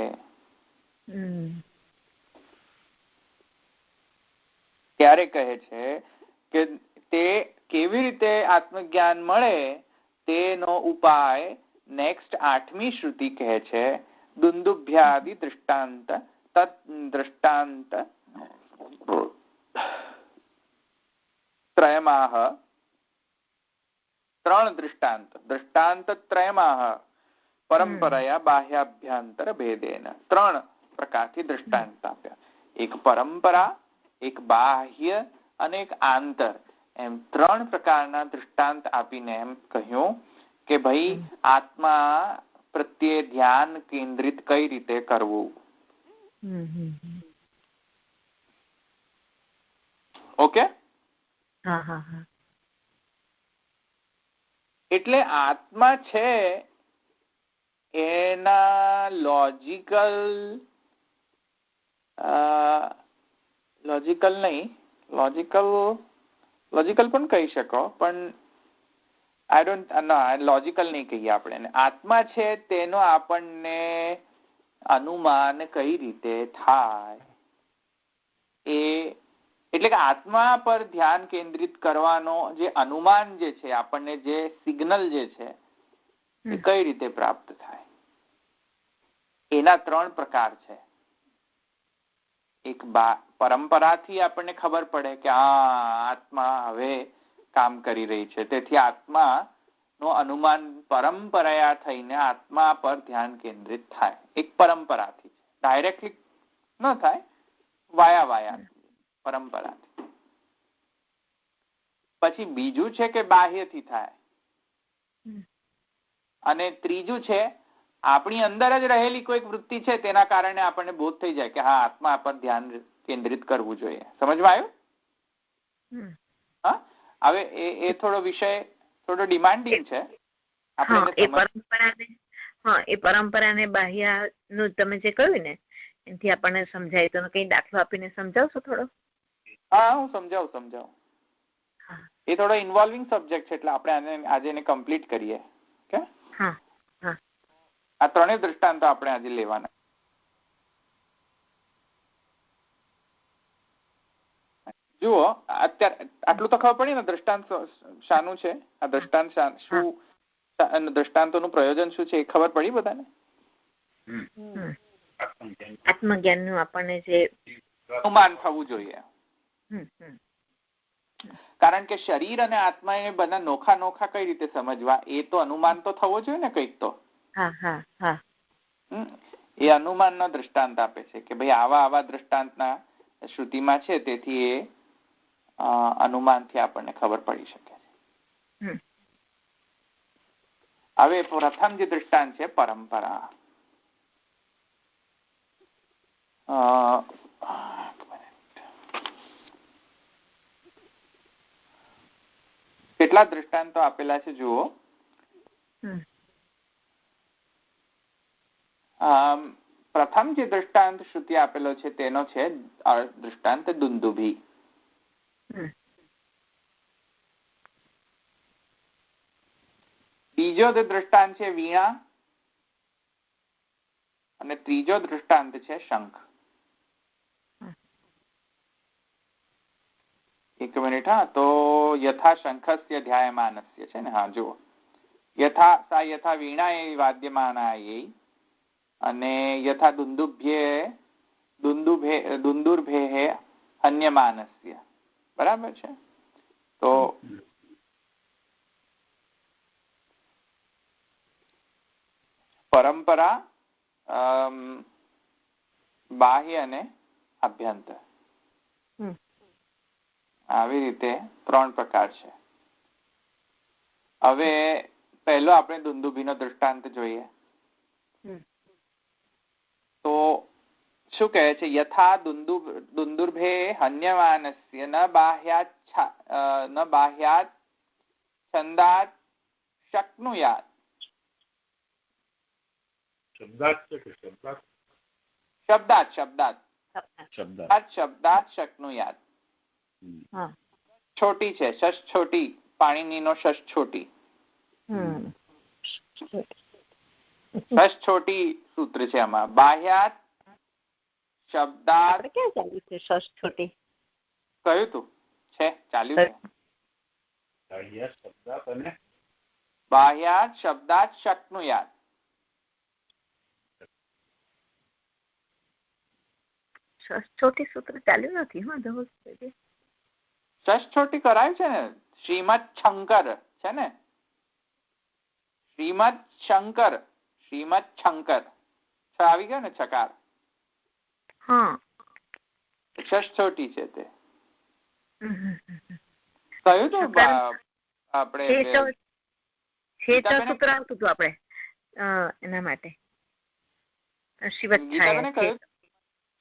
ત્યારે કહે છે કે તે કેવી રીતે આત્મજ્ઞાન મળે તેનો ઉપાય નેક્સ્ટ 8મી શ્રુતિ કહે છે. દુંદુભ્યાદિ દૃષ્ટાંત તદ દૃષ્ટાંત ત્રયમાહ, 3 દૃષ્ટાંત ત્રયમાહ પરંપરાયા બાહ્યાભ્યંતર ભેદેન. 3 પ્રકારથી દૃષ્ટાંત આપ્યા, એક પરંપરા, એક બાહ્ય અને એક આંતર, એમ 3 પ્રકારના દૃષ્ટાંત આપીને એમ કહ્યું કે ભાઈ આત્મા પ્રત્યે ધ્યાન કેન્દ્રિત કઈ રીતે કરવું. ઓકે? એટલે આત્મા છે એના લોજિકલ પણ કહી શકો, પણ લોજિકલ નહીં કહીએ આપણે. આત્મા છે તેનો આપણને અનુમાન કઈ રીતે થાય એ, એટલે કે આત્મા પર ધ્યાન કેન્દ્રિત કરવાનો જે અનુમાન જે છે, આપણને જે સિગ્નલ જે છે એ કઈ રીતે પ્રાપ્ત થાય, એના 3 પ્રકાર છે. એક પરંપરાથી આપણને ખબર પડે કે આત્મા હવે કામ કરી રહી છે, તેથી આત્મા નો અનુમાન પરંપરા થઈને આત્મા પર ધ્યાન કેન્દ્રિત થાય. એક પરંપરાથી, ડાયરેક્ટલી ન થાય, વાયા પરંપરાથી. પછી બીજું છે કે બાહ્યથી થાય, અને ત્રીજું છે આપણી અંદર જ રહેલી કોઈક વૃત્તિ છે તેના કારણે આપણને બોધ થઈ જાય કે હા આત્મા પર ધ્યાન કેન્દ્રિત કરવું જોઈએ. સમજમાં આવ્યું? હા, હવે એ થોડો વિષય થોડો ડિમાન્ડિંગ છે. એ પરંપરા ને બાહ્ય નું તમે જે કહ્યું ને એનાથી આપણને સમજાય, તો કઈ દાખલો આપીને સમજાવશો થોડો? હા, હું સમજાવું. એ થોડો ઇન્વોલ્વિંગ સબ્જેક્ટ છે એટલે આપણે આજે એને કમ્પ્લીટ કરીએ. ઓકે? આ 3 દૃષ્ટાંતો આપણે આજે લેવાના. જુઓ, અત્યારે આટલું તો ખબર પડી ને દ્રષ્ટાંત શાનું છે, આ દ્રષ્ટાંત શું, દ્રષ્ટાંતોનું પ્રયોજન શું છે એ ખબર પડી બધાને? આત્મજ્ઞાન નું આપણને જે અનુમાન થવું જોઈએ, કારણ કે શરીર અને આત્મા એ બધા નોખા કઈ રીતે સમજવા, એ તો અનુમાન તો થવો જોઈએ ને કંઈક તો. એ અનુમાન નો દ્રષ્ટાંત આપે છે કે ભાઈ આવા દ્રષ્ટાંતના શ્રુતિમાં છે, તેથી એ અનુમાનથી આપણને ખબર પડી શકે છે. હવે પ્રથમ જે દ્રષ્ટાંત છે પરંપરા. કેટલા દ્રષ્ટાંતો આપેલા છે જુઓ. પ્રથમ જે દ્રષ્ટાંત શ્રુતિ આપેલો છે તેનો છે દ્રષ્ટાંત દુંદુભી. બીજો દ્રષ્ટાંત છે વીણા, અને ત્રીજો દ્રષ્ટાંત છે શંખ. એક મિનિટ. હા, તો યથા શંખસ્ય ધ્યાયમાનસ્ય છે ને. હા, જુઓ, યથા વીણા એ વાદ્યમાનાય અને યથા દુંદુર્ભે હન્યમાનસ્ય. બરાબર છે. તો પરંપરા, બાહ્ય અને આભ્યંતર, આવી રીતે 3 પ્રકાર છે. હવે પહેલો આપણે દુંદુભીનો દૃષ્ટાંત જોઈએ. તો શું કહે છે? યથા દુંદુર્ભે હન્યમાનસ્ય ન બાહ્યાત છંદાત શક્નુયાત. શબ્દાત શક્નુયાત. છોટી છે, શશ છોટી, પાણીનીનો શશ છોટી. શશ છોટી સૂત્ર છે આમાં. બાહ્યાત શબ્દાત ક્યાં ચાલ્યું છે? શશ છોટી કયું તું છે? ચાલ્યું છે. બાહ્યાત શબ્દાત શક્નુયાત. શશ છોટી સૂત્ર ચાલ્યું નથી. શશ છોટી કરાયું છે ને. શ્રીમદ શંકર છે ને, શ્રીમદ શંકર આવી ગયો ને છકાર. શશ છોટી છે તે. કયું તો આપણે સૂત્ર આવતું હતું આપણે એના માટે.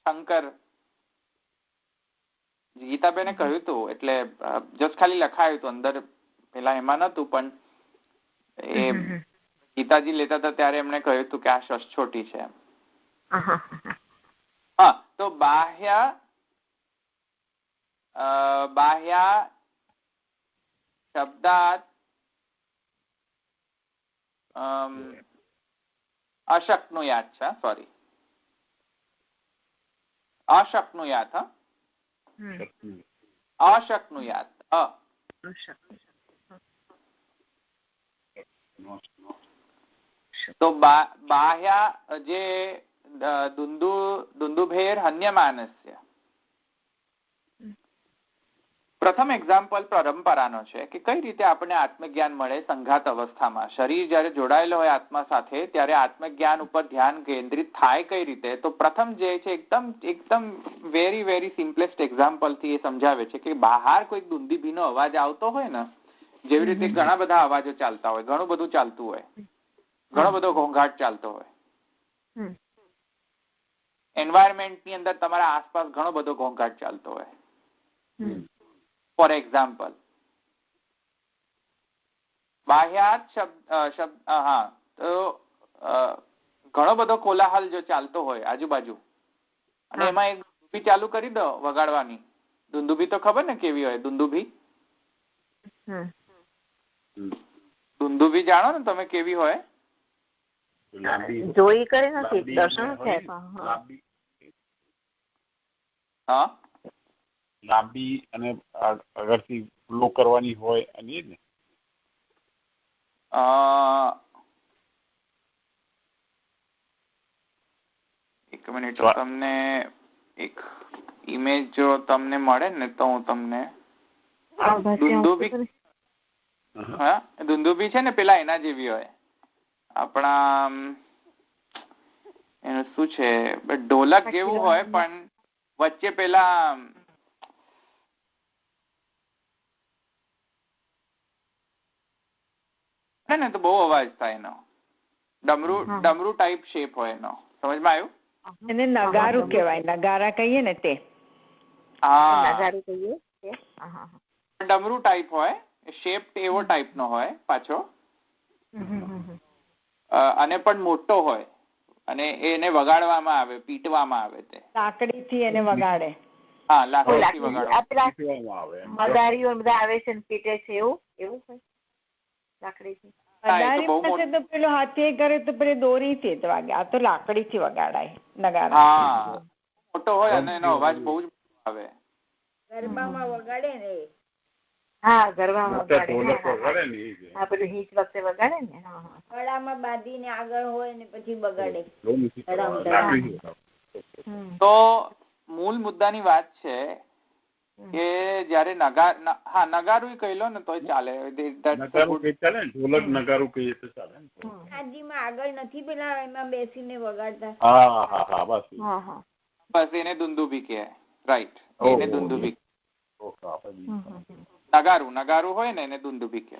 શંકર ગીતાબેને કહ્યું હતું, એટલે જસ્ટ ખાલી લખાયું હતું અંદર, પેલા એમાં નતું, પણ એ ગીતાજી લેતા હતા ત્યારે એમણે કહ્યું હતું કે આ શશ છોટી છે. હા, તો બાહ્યા શબ્દાત અશક્નુયાત છે. સોરી, અશક્નુયાત. અશક્નુયાત. તો બાહ્યા જે દુંદુભેર હન્યમાનસ્ય. પ્રથમ એક્ઝામ્પલ પરંપરાનો છે કે કઈ રીતે આપણને આત્મજ્ઞાન મળે સંઘાત અવસ્થામાં. શરીર જયારે જોડાયેલો હોય આત્મા સાથે ત્યારે આત્મજ્ઞાન ઉપર ધ્યાન કેન્દ્રિત થાય કઈ રીતે. તો પ્રથમ જે છે એકદમ વેરી વેરી સિમ્પલેસ્ટ એક્ઝામ્પલ થી એ સમજાવે છે કે બહાર કોઈ દુંદુભીનો અવાજ આવતો હોય ને, જેવી રીતે ઘણા બધા અવાજો ચાલતા હોય, ઘણું બધું ચાલતું હોય, ઘણો બધો ઘોંઘાટ ચાલતો હોય. એન્વાયરમેન્ટ ની અંદર તમારા આસપાસ ઘણો બધો ઘોંઘાટ ચાલતો હોય. ફોર એક્ઝામ્પલ, બાહ્યાત તો ઘણો બધો કોલાહલ જો ચાલતો હોય આજુબાજુ, અને એમાં એક દુંદુભી ચાલુ કરી દો વગાડવાની. દુંદુભી તો ખબર ને કેવી હોય? દુંદુભી જાણો ને તમે કેવી હોય? જોઈ કરી નથી, દર્શન છે. હા, લાંબી અને આગળથી ફ્લો કરવાની હોય અને ને. એક મિનિટ, તમને એક ઇમેજ જો તમને મળે ને તો હું તમને દુંદુભી છે ને પેલા એના જેવી હોય આપણા, એનું શું છે, ઢોલક જેવું હોય પણ વચ્ચે પેલા ને તો બહુ અવાજ થાય એનો. ડમરૂ ટાઈપ શેપ હોય એનો. સમજમાં આવ્યું? એને નગારું કહેવાય, નગારા કહીએ ને તે. હા, ડમરૂ ટાઈપ હોય, શેપ એવો ટાઈપ નો હોય પાછો, અને પણ મોટો હોય, અને એને વગાડવામાં આવે, પીટવામાં આવે. તે લાકડીથી એને વગાડે. હા, લાકડીથી વગાડવામાં આવે. મદારીઓ બધા આવે છે ને પીટે છે, એવું હોય લાકડીથી. તો પેલો હાથી કરે તો પેલી દોરીથી જ વાગે. આ તો લાકડીથી વગાડાય નગારા. હા, મોટો હોય અને એનો અવાજ બહુ જ આવે. ગરબામાં વગાડે ને. હા, ગરબામાં વગાડે. હા, પેલું હીચ વખતે વગાડે ને. ગળામાં બાંધીને આગળ હોય ને પછી બગાડે. તો મૂળ મુદ્દાની વાત છે કે જયારે નગારું કહી લો ને તોય ચાલે, ઢોલક નગારું કહીએ તો ચાલે. આગળ નથી પેલા એમાં બેસીને વગાડતા, બસ એને દુંદુભી કહે. રાઈટ, એને દુંદુભી. નગારું હોય ને એને દુંદુભી કહે.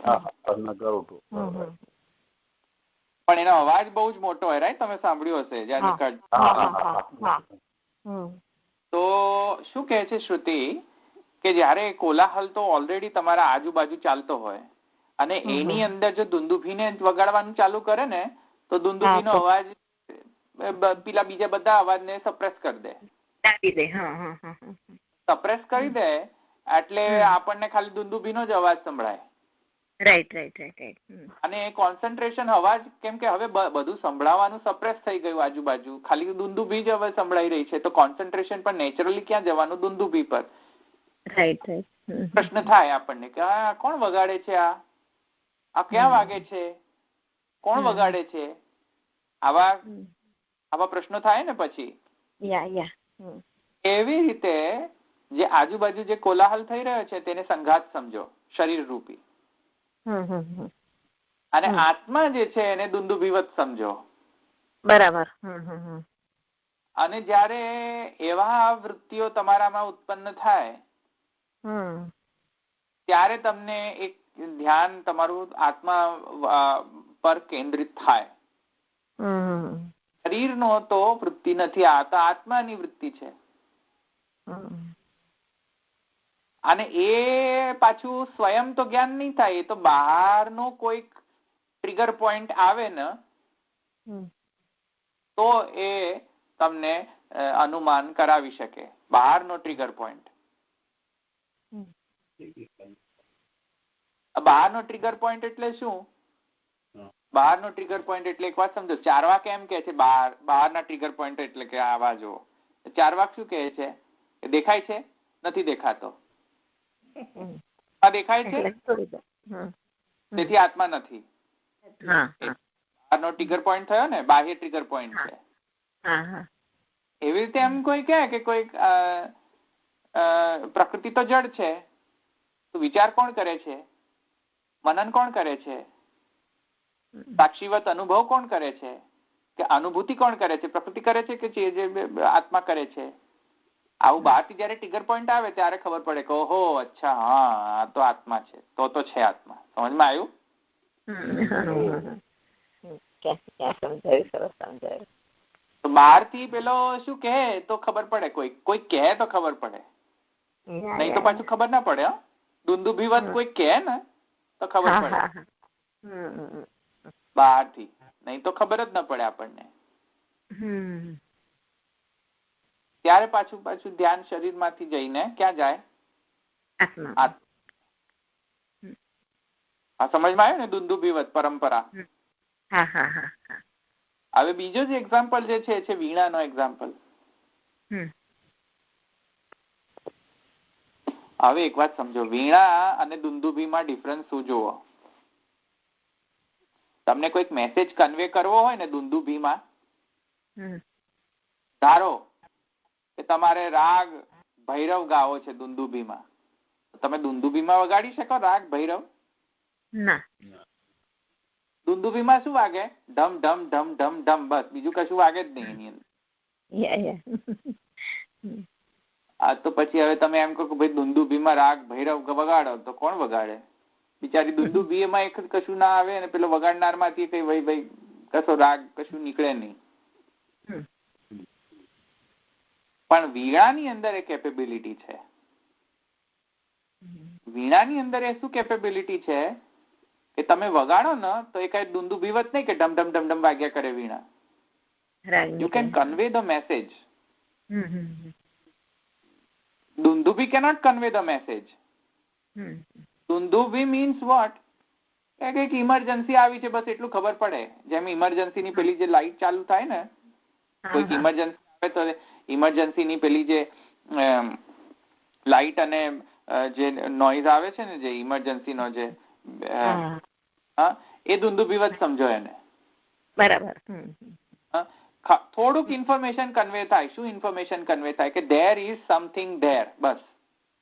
પણ એનો અવાજ બહુ જ મોટો હોય. રાઈટ, તમે સાંભળ્યું હશે જયારે. તો શું કહે છે શ્રુતિ કે જયારે કોલાહલ તો ઓલરેડી તમારા આજુબાજુ ચાલતો હોય અને એની અંદર જો દુંદુભીને વગાડવાનું ચાલુ કરે ને તો દુંદુભીનો અવાજ પેલા બીજા બધા અવાજને સપ્રેસ કરી દે. સપ્રેસ કરી દે એટલે આપણને ખાલી દુંદુભીનો જ અવાજ સંભળાય. રાઈટ. અને કોન્સન્ટ્રેશન અવાજ, કેમ કે હવે બધું સંભળાવાનું સપ્રેસ થઈ ગયું આજુબાજુ, ખાલી દુંદુભી જ હવે સંભળાઈ રહી છે, તો કોન્સન્ટ્રેશન પણ નેચરલી ક્યાં જવાનું? દુંદુભી પર. પ્રશ્ન થાય આપણને કે આ કોણ વગાડે છે, આ ક્યાં વાગે છે, કોણ વગાડે છે? આવા પ્રશ્નો થાય ને પછી. એવી રીતે જે આજુબાજુ જે કોલાહલ થઈ રહ્યો છે તેને સંઘાત સમજો, શરીર રૂપી. અને આત્મા જે છે એને દુંદુભીવત સમજો. બરાબર. અને જયારે એવા વૃત્તિઓ તમારામાં ઉત્પન્ન થાય ત્યારે તમને એક ધ્યાન તમારું આત્મા પર કેન્દ્રિત થાય. શરીરનો તો વૃત્તિ નથી, આ તો આત્માની વૃત્તિ છે. અને એ પાછું સ્વયં તો જ્ઞાન નહીં થાય, એ તો બહારનો કોઈક ટ્રિગર પોઈન્ટ આવે ને તો એ તમને અનુમાન કરાવી શકે. બહારનો ટ્રિગર પોઈન્ટ. બહારનો ટ્રિગર પોઈન્ટ એટલે શું? બહારનો ટ્રિગર પોઈન્ટ એટલે એક વાત સમજો. ચારવાક એમ કે છે બહારના ટ્રિગર પોઈન્ટ એટલે કે આવા જો. ચારવાક શું કહે છે? દેખાય છે, નથી દેખાતો. દેખાય છે તેથી આત્મા નથી. બહારનો ટ્રિગર પોઈન્ટ થયો ને, બાહ્ય ટ્રિગર પોઈન્ટ છે. એવી રીતે એમ કોઈ કહે કે કોઈ પ્રકૃતિ તો જડ છે, તો વિચાર કોણ કરે છે? મનન કોણ કરે છે? સાક્ષીવત અનુભવ કોણ કરે છે? કે અનુભૂતિ કોણ કરે છે? પ્રકૃતિ કરે છે કે જે આત્મા કરે છે? આવું બહારથી જયારે ટ્રિગર પોઈન્ટ આવે ત્યારે ખબર પડે કે ઓહો, અચ્છા, હા, આ તો આત્મા છે, તો છે આત્મા. સમજમાં આવ્યું? તો બહારથી પેલો શું કહે તો ખબર પડે, કોઈ કહે તો ખબર પડે, નહીં તો પાછું ખબર ના પડે. દુંદુભીવત કોઈ કહે ને તો ખબર પડે બહારથી, નહીં તો ખબર જ ના પડે આપણને. ત્યારે પાછું ધ્યાન શરીર માંથી જઈને ક્યાં જાય? આ સમજમાં આવ્યું ને? દુંદુભીવત પરંપરા. હવે બીજો જે એક્ઝામ્પલ જે છે વીણાનો એક્ઝામ્પલ. હવે એક વાત સમજો, વીણા અને દુંદુભીમાં ડિફરન્સ શું જુઓ. તમને કોઈક મેસેજ કન્વે કરવો હોય ને દુંદુભીમાં, ધારો કે તમારે રાગ ભૈરવ ગાવો છે દુંદુભીમાં, તમે દુંદુભીમાં વગાડી શકો રાગ ભૈરવ? ના. દુંદુભીમાં શું વાગે? ઢમ ઢમ ઢમ ઢમ ઢમ, બસ, બીજું કશું વાગે જ નહીં એની અંદર. તો પછી હવે તમે એમ કહો કે ભાઈ દુંદુભીમાં રાગ ભૈરવ વગાડો, તો કોણ વગાડે? બિચારી દુંદુભી એમાં એક કશું ના આવે અને પેલો વગાડનાર માંથી કઈ ભાઈ કશો રાગ કશું નીકળે નહીં. પણ વીણાની અંદર એ કેપેબિલિટી છે. વીણાની અંદર એ શું કેપેબિલિટી છે કે તમે વગાડો ને તો એ કઈ દુંદુભીવત નહીં કે ઢમ ઢમ ઢમ ઢમ વાગ્યા કરે વીણા. You can convey the message. Dundubi cannot convey the message. Dundubi means what? એક ઇમરજન્સી આવી છે બસ એટલું ખબર પડે. જેમ ઇમરજન્સી ની પેલી જે લાઈટ ચાલુ થાય ને, કોઈક ઇમરજન્સી આવે તો ઇમરજન્સી ની પેલી જે લાઈટ અને જે નોઈઝ આવે છે ને, જે ઇમરજન્સી નો જે એ દુંદુભીવત સમજો એને. બરાબર. થોડુંક ઇન્ફોર્મેશન કન્વે થાય. શું ઇન્ફોર્મેશન કન્વે થાય? કે there is something there, bus.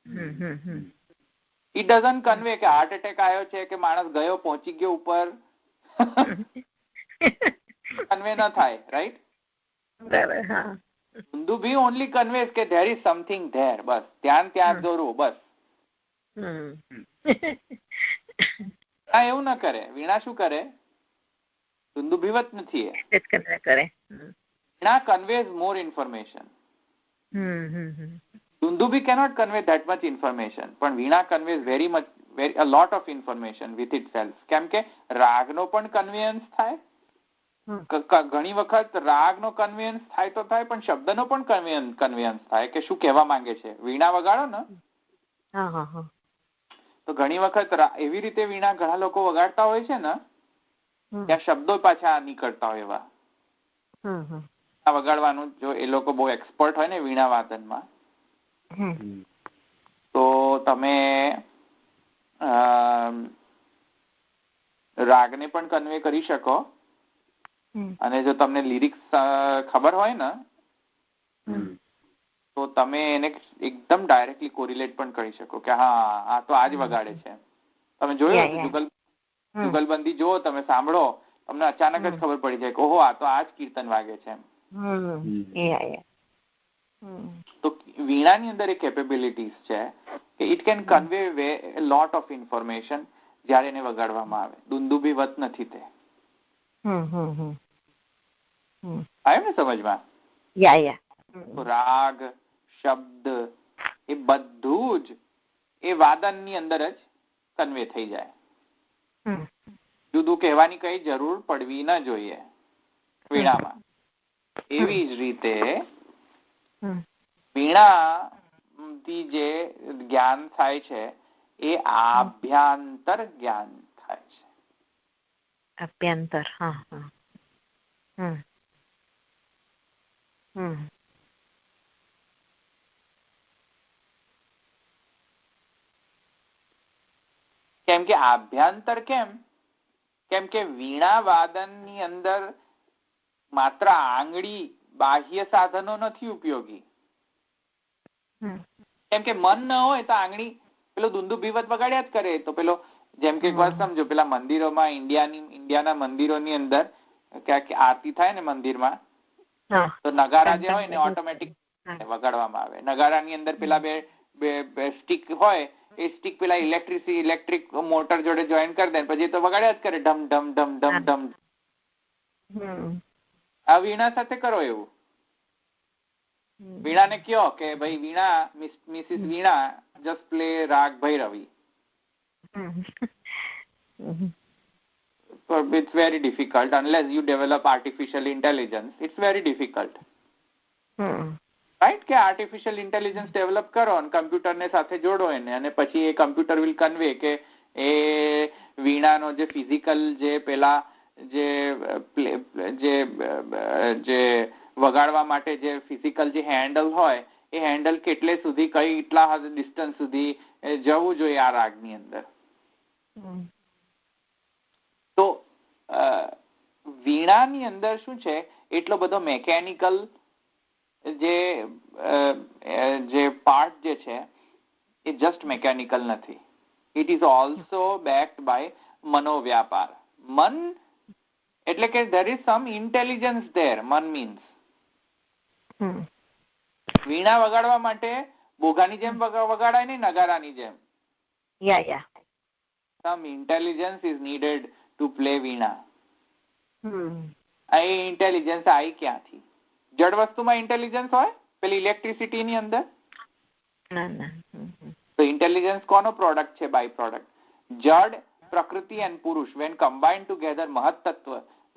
It doesn't convey કે હાર્ટ એટેક આવ્યો છે કે માણસ ગયો પહોંચી ગયો ઉપર કન્વે ન થાય, રાઈટ? દુંદુભી ઓનલી કન્વેઝ કે ધેર ઇઝ સમથિંગ ધેર, બસ ધ્યાન ત્યાં દોરવું, બસ. એવું ના કરે. વીણા શું કરે? દુંદુભીવત નથી. વીણા conveys more information. Dundubi cannot convey that much information, પણ વીણા conveys a lot of information with itself. કેમ કે રાગનો પણ કન્વેયન્સ થાય, ઘણી વખત રાગનો કન્વેયન્સ થાય તો થાય, પણ શબ્દનો પણ કન્વેયન્સ થાય કે શું કહેવા માંગે છે. વીણા વગાડો ને તો ઘણી વખત એવી રીતે વીણા ઘણા લોકો વગાડતા હોય છે ને ત્યાં શબ્દો પાછા નીકળતા હોય એવા. વગાડવાનું જો એ લોકો બહુ એક્સપર્ટ હોય ને વીણા વાદનમાં તો તમે રાગને પણ કન્વે કરી શકો, અને જો તમને લિરિક્સ ખબર હોય ને તો તમે એને એકદમ ડાયરેક્ટલી કોરિલેટ પણ કરી શકો કે હા આ તો આજ વગાડે છે. તમે જોયું જુગલબંધી જુઓ, તમે સાંભળો, તમને અચાનક જ ખબર પડી જાય કે ઓહો આ તો આજ કીર્તન વાગે છે. તો વીણાની અંદર એક કેપેબિલિટીઝ છે કે it can convey lot of information જ્યારે એને વગાડવામાં આવે. દુંદુભીવત નથી તે. આવ્યું ને સમજમાં? રાગ, શબ્દ એ બધું જ એ વાદનની અંદર જ કન્વે થઈ જાય. જુદું કહેવાની કઈ જરૂર પડવી ન જોઈએ વીણામાં. એવી જ રીતે વીણાથી જે જ્ઞાન થાય છે એ આભ્યંતર જ્ઞાન થાય છે. આભ્યંતર. કેમ કે આભ્યંતર કેમ કે વીણા વાદનની અંદર માત્ર આંગળી બાહ્ય સાધનો નથી ઉપયોગી. કેમ કે મન ન હોય તો આંગળી પેલો દુંદુભીવત વગાડ્યા જ કરે. તો પેલો જેમ કે એક વાત સમજો, પેલા મંદિરોમાં ઇન્ડિયાના મંદિરોની અંદર ક્યાંક આરતી થાય ને મંદિરમાં તો નગારા જે હોય ને ઓટોમેટિક વગાડવામાં આવે. નગારાની અંદર પેલા બે સ્ટીક હોય, એ સ્ટીક પેલા ઇલેક્ટ્રિક મોટર જોડે જોઈન કરી દે, પછી તો વગાડ્યા જ કરે ઢમ ઢમ ઢમ ઢમ ઢમ. આ વીણા સાથે કરો એવું. વીણાને કયો કે ભાઈ વીણા, મિસિસ વીણા, જસ્ટ પ્લે રાગ Bhairavi. So it's very difficult unless you develop artificial intelligence. It's very difficult. Right? કે આર્ટિફિશિયલ ઇન્ટેલિજન્સ ડેવલપ કરો અને કમ્પ્યુટરને સાથે જોડો એને, અને પછી એ કમ્પ્યુટર વિલ કન્વે કે એ વીણાનો જે ફિઝિકલ જે પેલા જે વગાડવા માટે જે ફિઝિકલ જે હેન્ડલ હોય એ હેન્ડલ કેટલે સુધી કેટલા ડિસ્ટન્સ સુધી જવું જોઈએ આ રાગની અંદર. તો વીણાની અંદર શું છે, એટલો બધો મેકેનિકલ જે પાર્ટ જે છે એ જસ્ટ મેકેનિકલ નથી. It is also backed by મનોવ્યાપાર. મન એટલે કે there is some intelligence there. મન મીન્સ વીણા વગાડવા માટે બોઘાની જેમ વગાડાય નહીં, નગારાની જેમ. Some intelligence is needed to play વીણા. આ ઇન્ટેલિજન્સ આવી ક્યાંથી? જડ વસ્તુમાં ઇન્ટેલિજન્સ હોય પેલી ઇલેક્ટ્રિસિટીની અંદર? તો ઇન્ટેલિજન્સ કોનો પ્રોડક્ટ છે? By product. જડ, પ્રકૃતિ એન્ડ પુરુષ વેન કમ્બાઇન્ડ ટુગેધર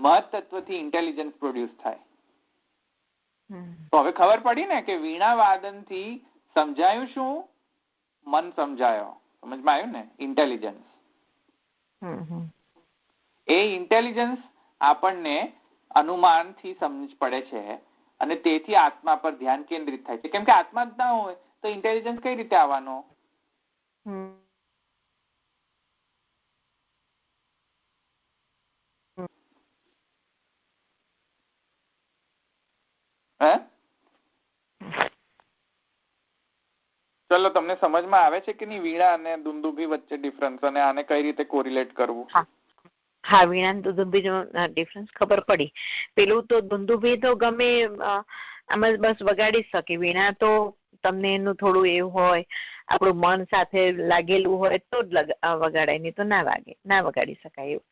મહત્તત્વથી ઇન્ટેલિજન્સ પ્રોડ્યુસ થાય. તો હવે ખબર પડી ને કે વીણા વાદનથી સમજાયું શું? મન સમજાયો. સમજમાં આવ્યું ને? ઇન્ટેલિજન્સ. એ ઇન્ટેલિજન્સ આપણને અનુમાનથી સમજ પડે છે અને તેથી આત્મા પર ધ્યાન કેન્દ્રિત થાય છે. કેમ કે આત્મા જ ના હોય તો ઇન્ટેલિજન્સ કઈ રીતે આવવાનો? ચલો, તમને સમજમાં આવે છે કે નહીં વીણા અને દુંદુભી વચ્ચે ડિફરન્સ અને આને કઈ રીતે કોરિલેટ કરવું? હા, વીણા અને દુંદુભી ડિફરન્સ ખબર પડી. પેલું તો દુંદુભી તો ગમે આમાં બસ વગાડી શકે. વીણા તો તમને એનું થોડું એવું હોય, આપણું મન સાથે લાગેલું હોય તો જ વગાડાય, નહીં તો ના વગાડી શકાય એવું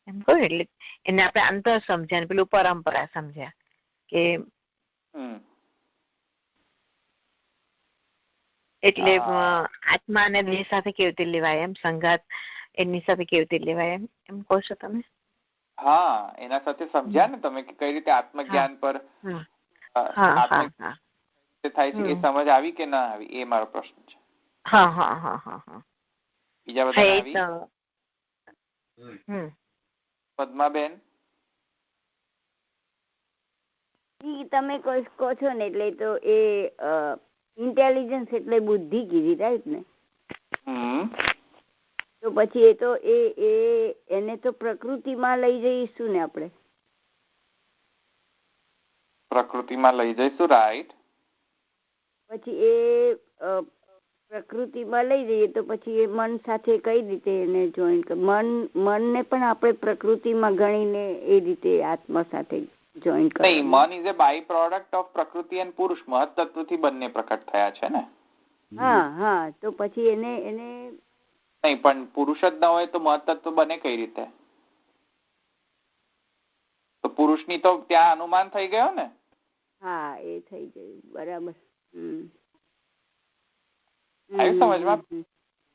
એમ કહું. એટલે એને આપણે અંતર સમજ્યા, પેલું પરંપરા સમજ્યા કે એટલે આત્મા અને દેહ સાથે કેવી રીતે લેવાય, એમ સંગાત એની સાથે કેવી રીતે લેવાય, એમ કહો છો તમે? હા, એના સાથે સમજ્યા ને તમે કે કઈ રીતે આત્મજ્ઞાન પર થાય છે, એ સમજ આવી કે ના આવી, એ મારો પ્રશ્ન છે. બીજા બધા આવી? પદ્માબેન, તમે કહો છો ને એટલે તો એ ઇન્ટેલિજન્સ એટલે બુદ્ધિ કીધી, રાઈટ ને? તો પછી એ તો એને તો પ્રકૃતિમાં લઈ જઈશું ને આપણે? પ્રકૃતિમાં લઈ જઈશું, રાઈટ. પછી એ પ્રકૃતિમાં લઈ જઈએ તો પછી એ મન સાથે કઈ રીતે એને જોઈન મનને પણ આપણે પ્રકૃતિમાં ગણીને એ રીતે આત્મા સાથે જોઈન કરીએ. મન is a by product of પ્રકૃતિ અને પુરુષ, મહત્તત્વથી બંને પ્રકટ થયા છે ને. હા, તો પછી એને નહીં, પણ પુરુષ જ ન હોય તો મહત્તત્વ બને કઈ રીતે? તો પુરુષની તો ત્યાં અનુમાન થઈ ગયો ને. હા, એ થઈ ગયું, બરાબર. સમજમાં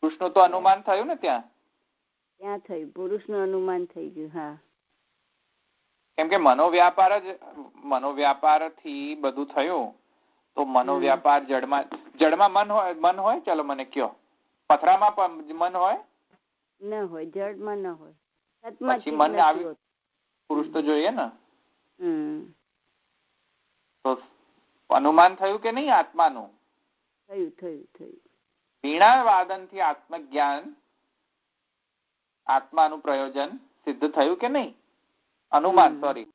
પુરુષનું તો અનુમાન થયું ને ત્યાં થયું, પુરુષનું અનુમાન થઈ ગયું. હા, કેમ કે મનોવ્યાપારથી બધું થયું. તો મનોવ્યાપાર જડમાં મન હોય ચાલો મને કયો, પથરામાં મન હોય? ન હોય, જડમાં ન હોય. પછી મન આવ્યું, પુરુષ તો જોઈએ ને. તો અનુમાન થયું કે નહીં આત્માનું? થયું. વીણા વાદનથી આત્મજ્ઞાન, આત્માનું પ્રયોજન સિદ્ધ થયું કે નહીં? અનુમાન, સોરી,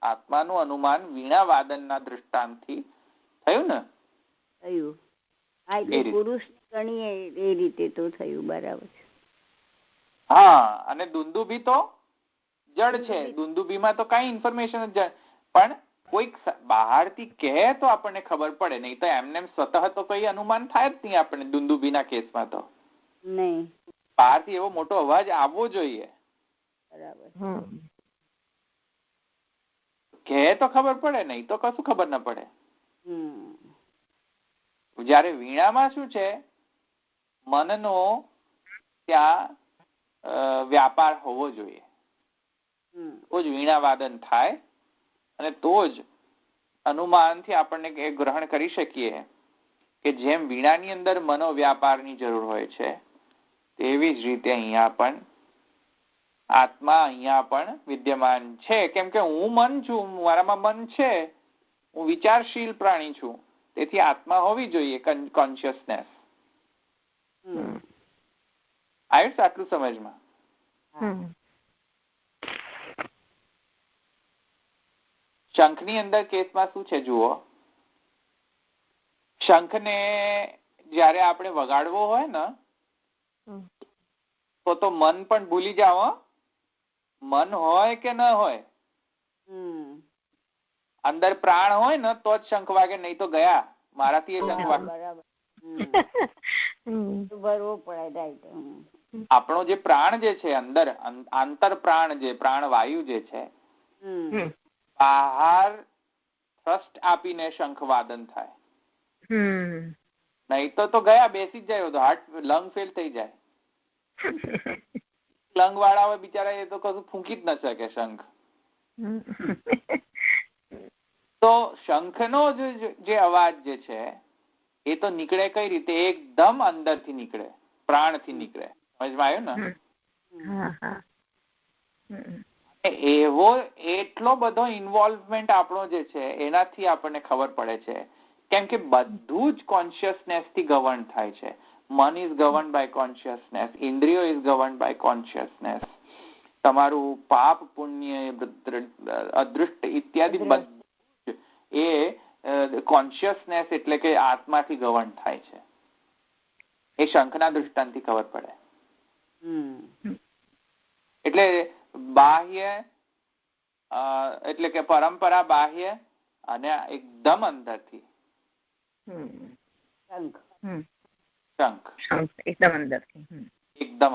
આત્માનું અનુમાન વીણા વાદનના દૃષ્ટાંતથી થયું ને? થયું. પુરુષ ગણીએ એ રીતે તો થયું, બરાબર. હા, અને દુંદુભી તો જડ છે. દુંદુભીમાં તો કઈ ઇન્ફોર્મેશન જ, પણ કોઈક બહારથી કહે તો આપણને ખબર પડે, નહીં તો એમને સ્વતઃ તો કઈ અનુમાન થાય જ નહીં આપણને. દુંદુભીના કેસમાં તો નહીં, બહારથી એવો મોટો અવાજ આવવો જોઈએ, બરાબર. કહે તો ખબર પડે, નહીં તો કશું ખબર ના પડે. જયારે વીણામાં શું છે, મનનો ત્યાં વ્યાપાર હોવો જોઈએ, તો જ વીણા વાદન થાય, અને તો જ અનુમાનથી આપણને એ ગ્રહણ કરી શકીએ કે જેમ વીણાની અંદર મનોવ્યાપારની જરૂર હોય છે, તેવી જ રીતે અહીંયા પણ આત્મા અહીંયા પણ વિદ્યમાન છે. કેમ કે હું મન છું, મારામાં મન છે, હું વિચારશીલ પ્રાણી છું, તેથી આત્મા હોવી જોઈએ, કોન્શિયસનેસ. આવ્યું આટલું સમજમાં? શંખની અંદર કેસમાં શું છે જુઓ, શંખને જયારે આપણે વગાડવો હોય ને તો મન પણ ભૂલી જાઓ. મન હોય કે ન હોય, અંદર પ્રાણ હોય ને તો જ શંખ વાગે, નહીં તો ગયા મારાથી એ શંખ વાગે. આપણો જે પ્રાણ જે છે અંદર, આંતર પ્રાણ, જે પ્રાણ વાયુ જે છે, બહાર થ્રસ્ટ આપીને શંખ વાદન થાય, નહીં તો ગયા, બેસી જ જાય, હાર્ટ લંગ ફેલ થઈ જાય. લંગ વાળા હોય બિચારા, એ તો કશું ફૂંકી જ ન શકે શંખ. તો શંખનો જે અવાજ જે છે એ તો નીકળે કઈ રીતે? એકદમ અંદરથી નીકળે, પ્રાણથી નીકળે. સમજમાં આવ્યું ને? એવો એટલો બધો ઇન્વોલ્વમેન્ટ આપણો જે છે એનાથી આપણને ખબર પડે છે, કેમ કે બધું જ કોન્શિયસનેસ થી ગવર્ન થાય છે. મન ઇઝ ગવર્ન બાય કોન્શિયસનેસ, ઇન્દ્રિયો ઇઝ ગવર્ન બાય કોન્શિયસનેસ. તમારું પાપ પુણ્ય અદૃષ્ટ ઇત્યાદિ બધું એ કોન્શિયસનેસ એટલે કે આત્માથી ગવર્ન થાય છે. એ શંખના દૃષ્ટાંતથી ખબર પડે. એટલે બાહ્ય એટલે કે પરંપરા બાહ્ય અને એકદમ અંદરથી શંખ એકદમ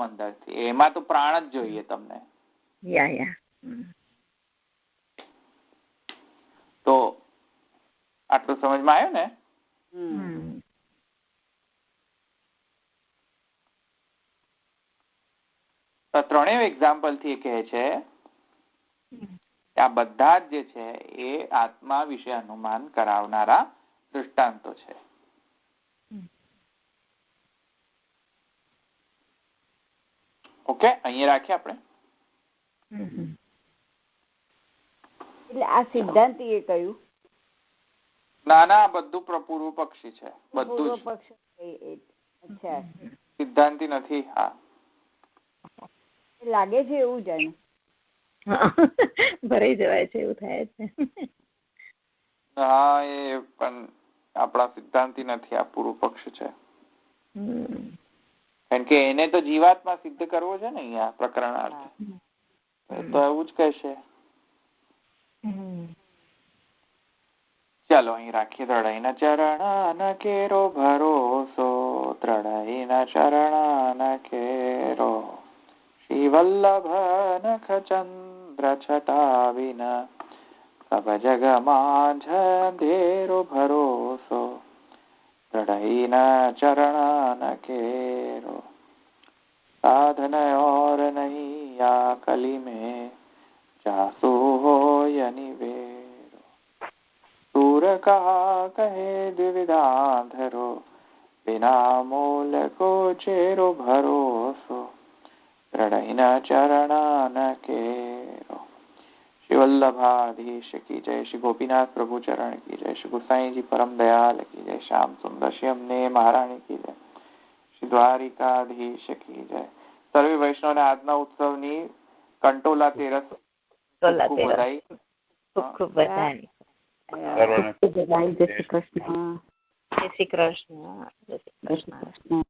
અંદરથી. એમાં તો પ્રાણ જ જોઈએ તમને. તો આટલું સમજમાં આવ્યું ને? ત્રણેય એક્ઝામ્પલ થી કહે છે કે આ બધા જ જે છે એ આત્મા વિશે અનુમાન કરાવનારા દૃષ્ટાંતો છે. ઓકે, અહીંયા રાખીએ આપણે. એટલે આ સિદ્ધાંતી એ કહ્યું ના ના, બધું પૂર્વ પક્ષી છે. બધું અચ્છા, સિદ્ધાંતી નથી. હા, લાગે છે એવું જાણે ભરાઈ જવાય છે એવું થાય છે. હા, એ પણ આપણા સિદ્ધાંતી નથી, આ પૂર્વ પક્ષ છે. કારણ કે એને તો જીવાત્મા સિદ્ધ કરવો છે ને અહીંયા પ્રકરણાર્થ. તો એવું જ કહેશે. ચાલો અહીં રાખીએ. દ્રઢઈના ચરણ કેરો ભરોસો, દ્રઢઈના ચરણ કેરો, શ્રી વલ્લભ નખ ચંદ્ર છટા વિન, સબ જગ માં અંધેરો ભરોસો, દ્રઢઈના ચરણ કેરો, साधन और नहीं या कली में, जासु हो निवेरो, सूर कहा कहे द्विविधाधरो, बिना मूल को चेरो भरोસો, દ્રઢઈના ચરણ કેરો. શ્રી વલ્લભાધીશ કી જય. શ્રી ગોપીનાથ પ્રભુ ચરણ કી જય. શ્રી ગુસાઈજી પરમ દયાલ કી જય. શ્યામ સુંદર શ્રી અમને મહારાણી કી જય. શ્રી દ્વારિકાધીશ કી જય. સર્વે વૈષ્ણવને આજના ઉત્સવની કંટોલા તેરસ ખૂબ બધાઈ. જય શ્રી કૃષ્ણ. જય શ્રી કૃષ્ણ.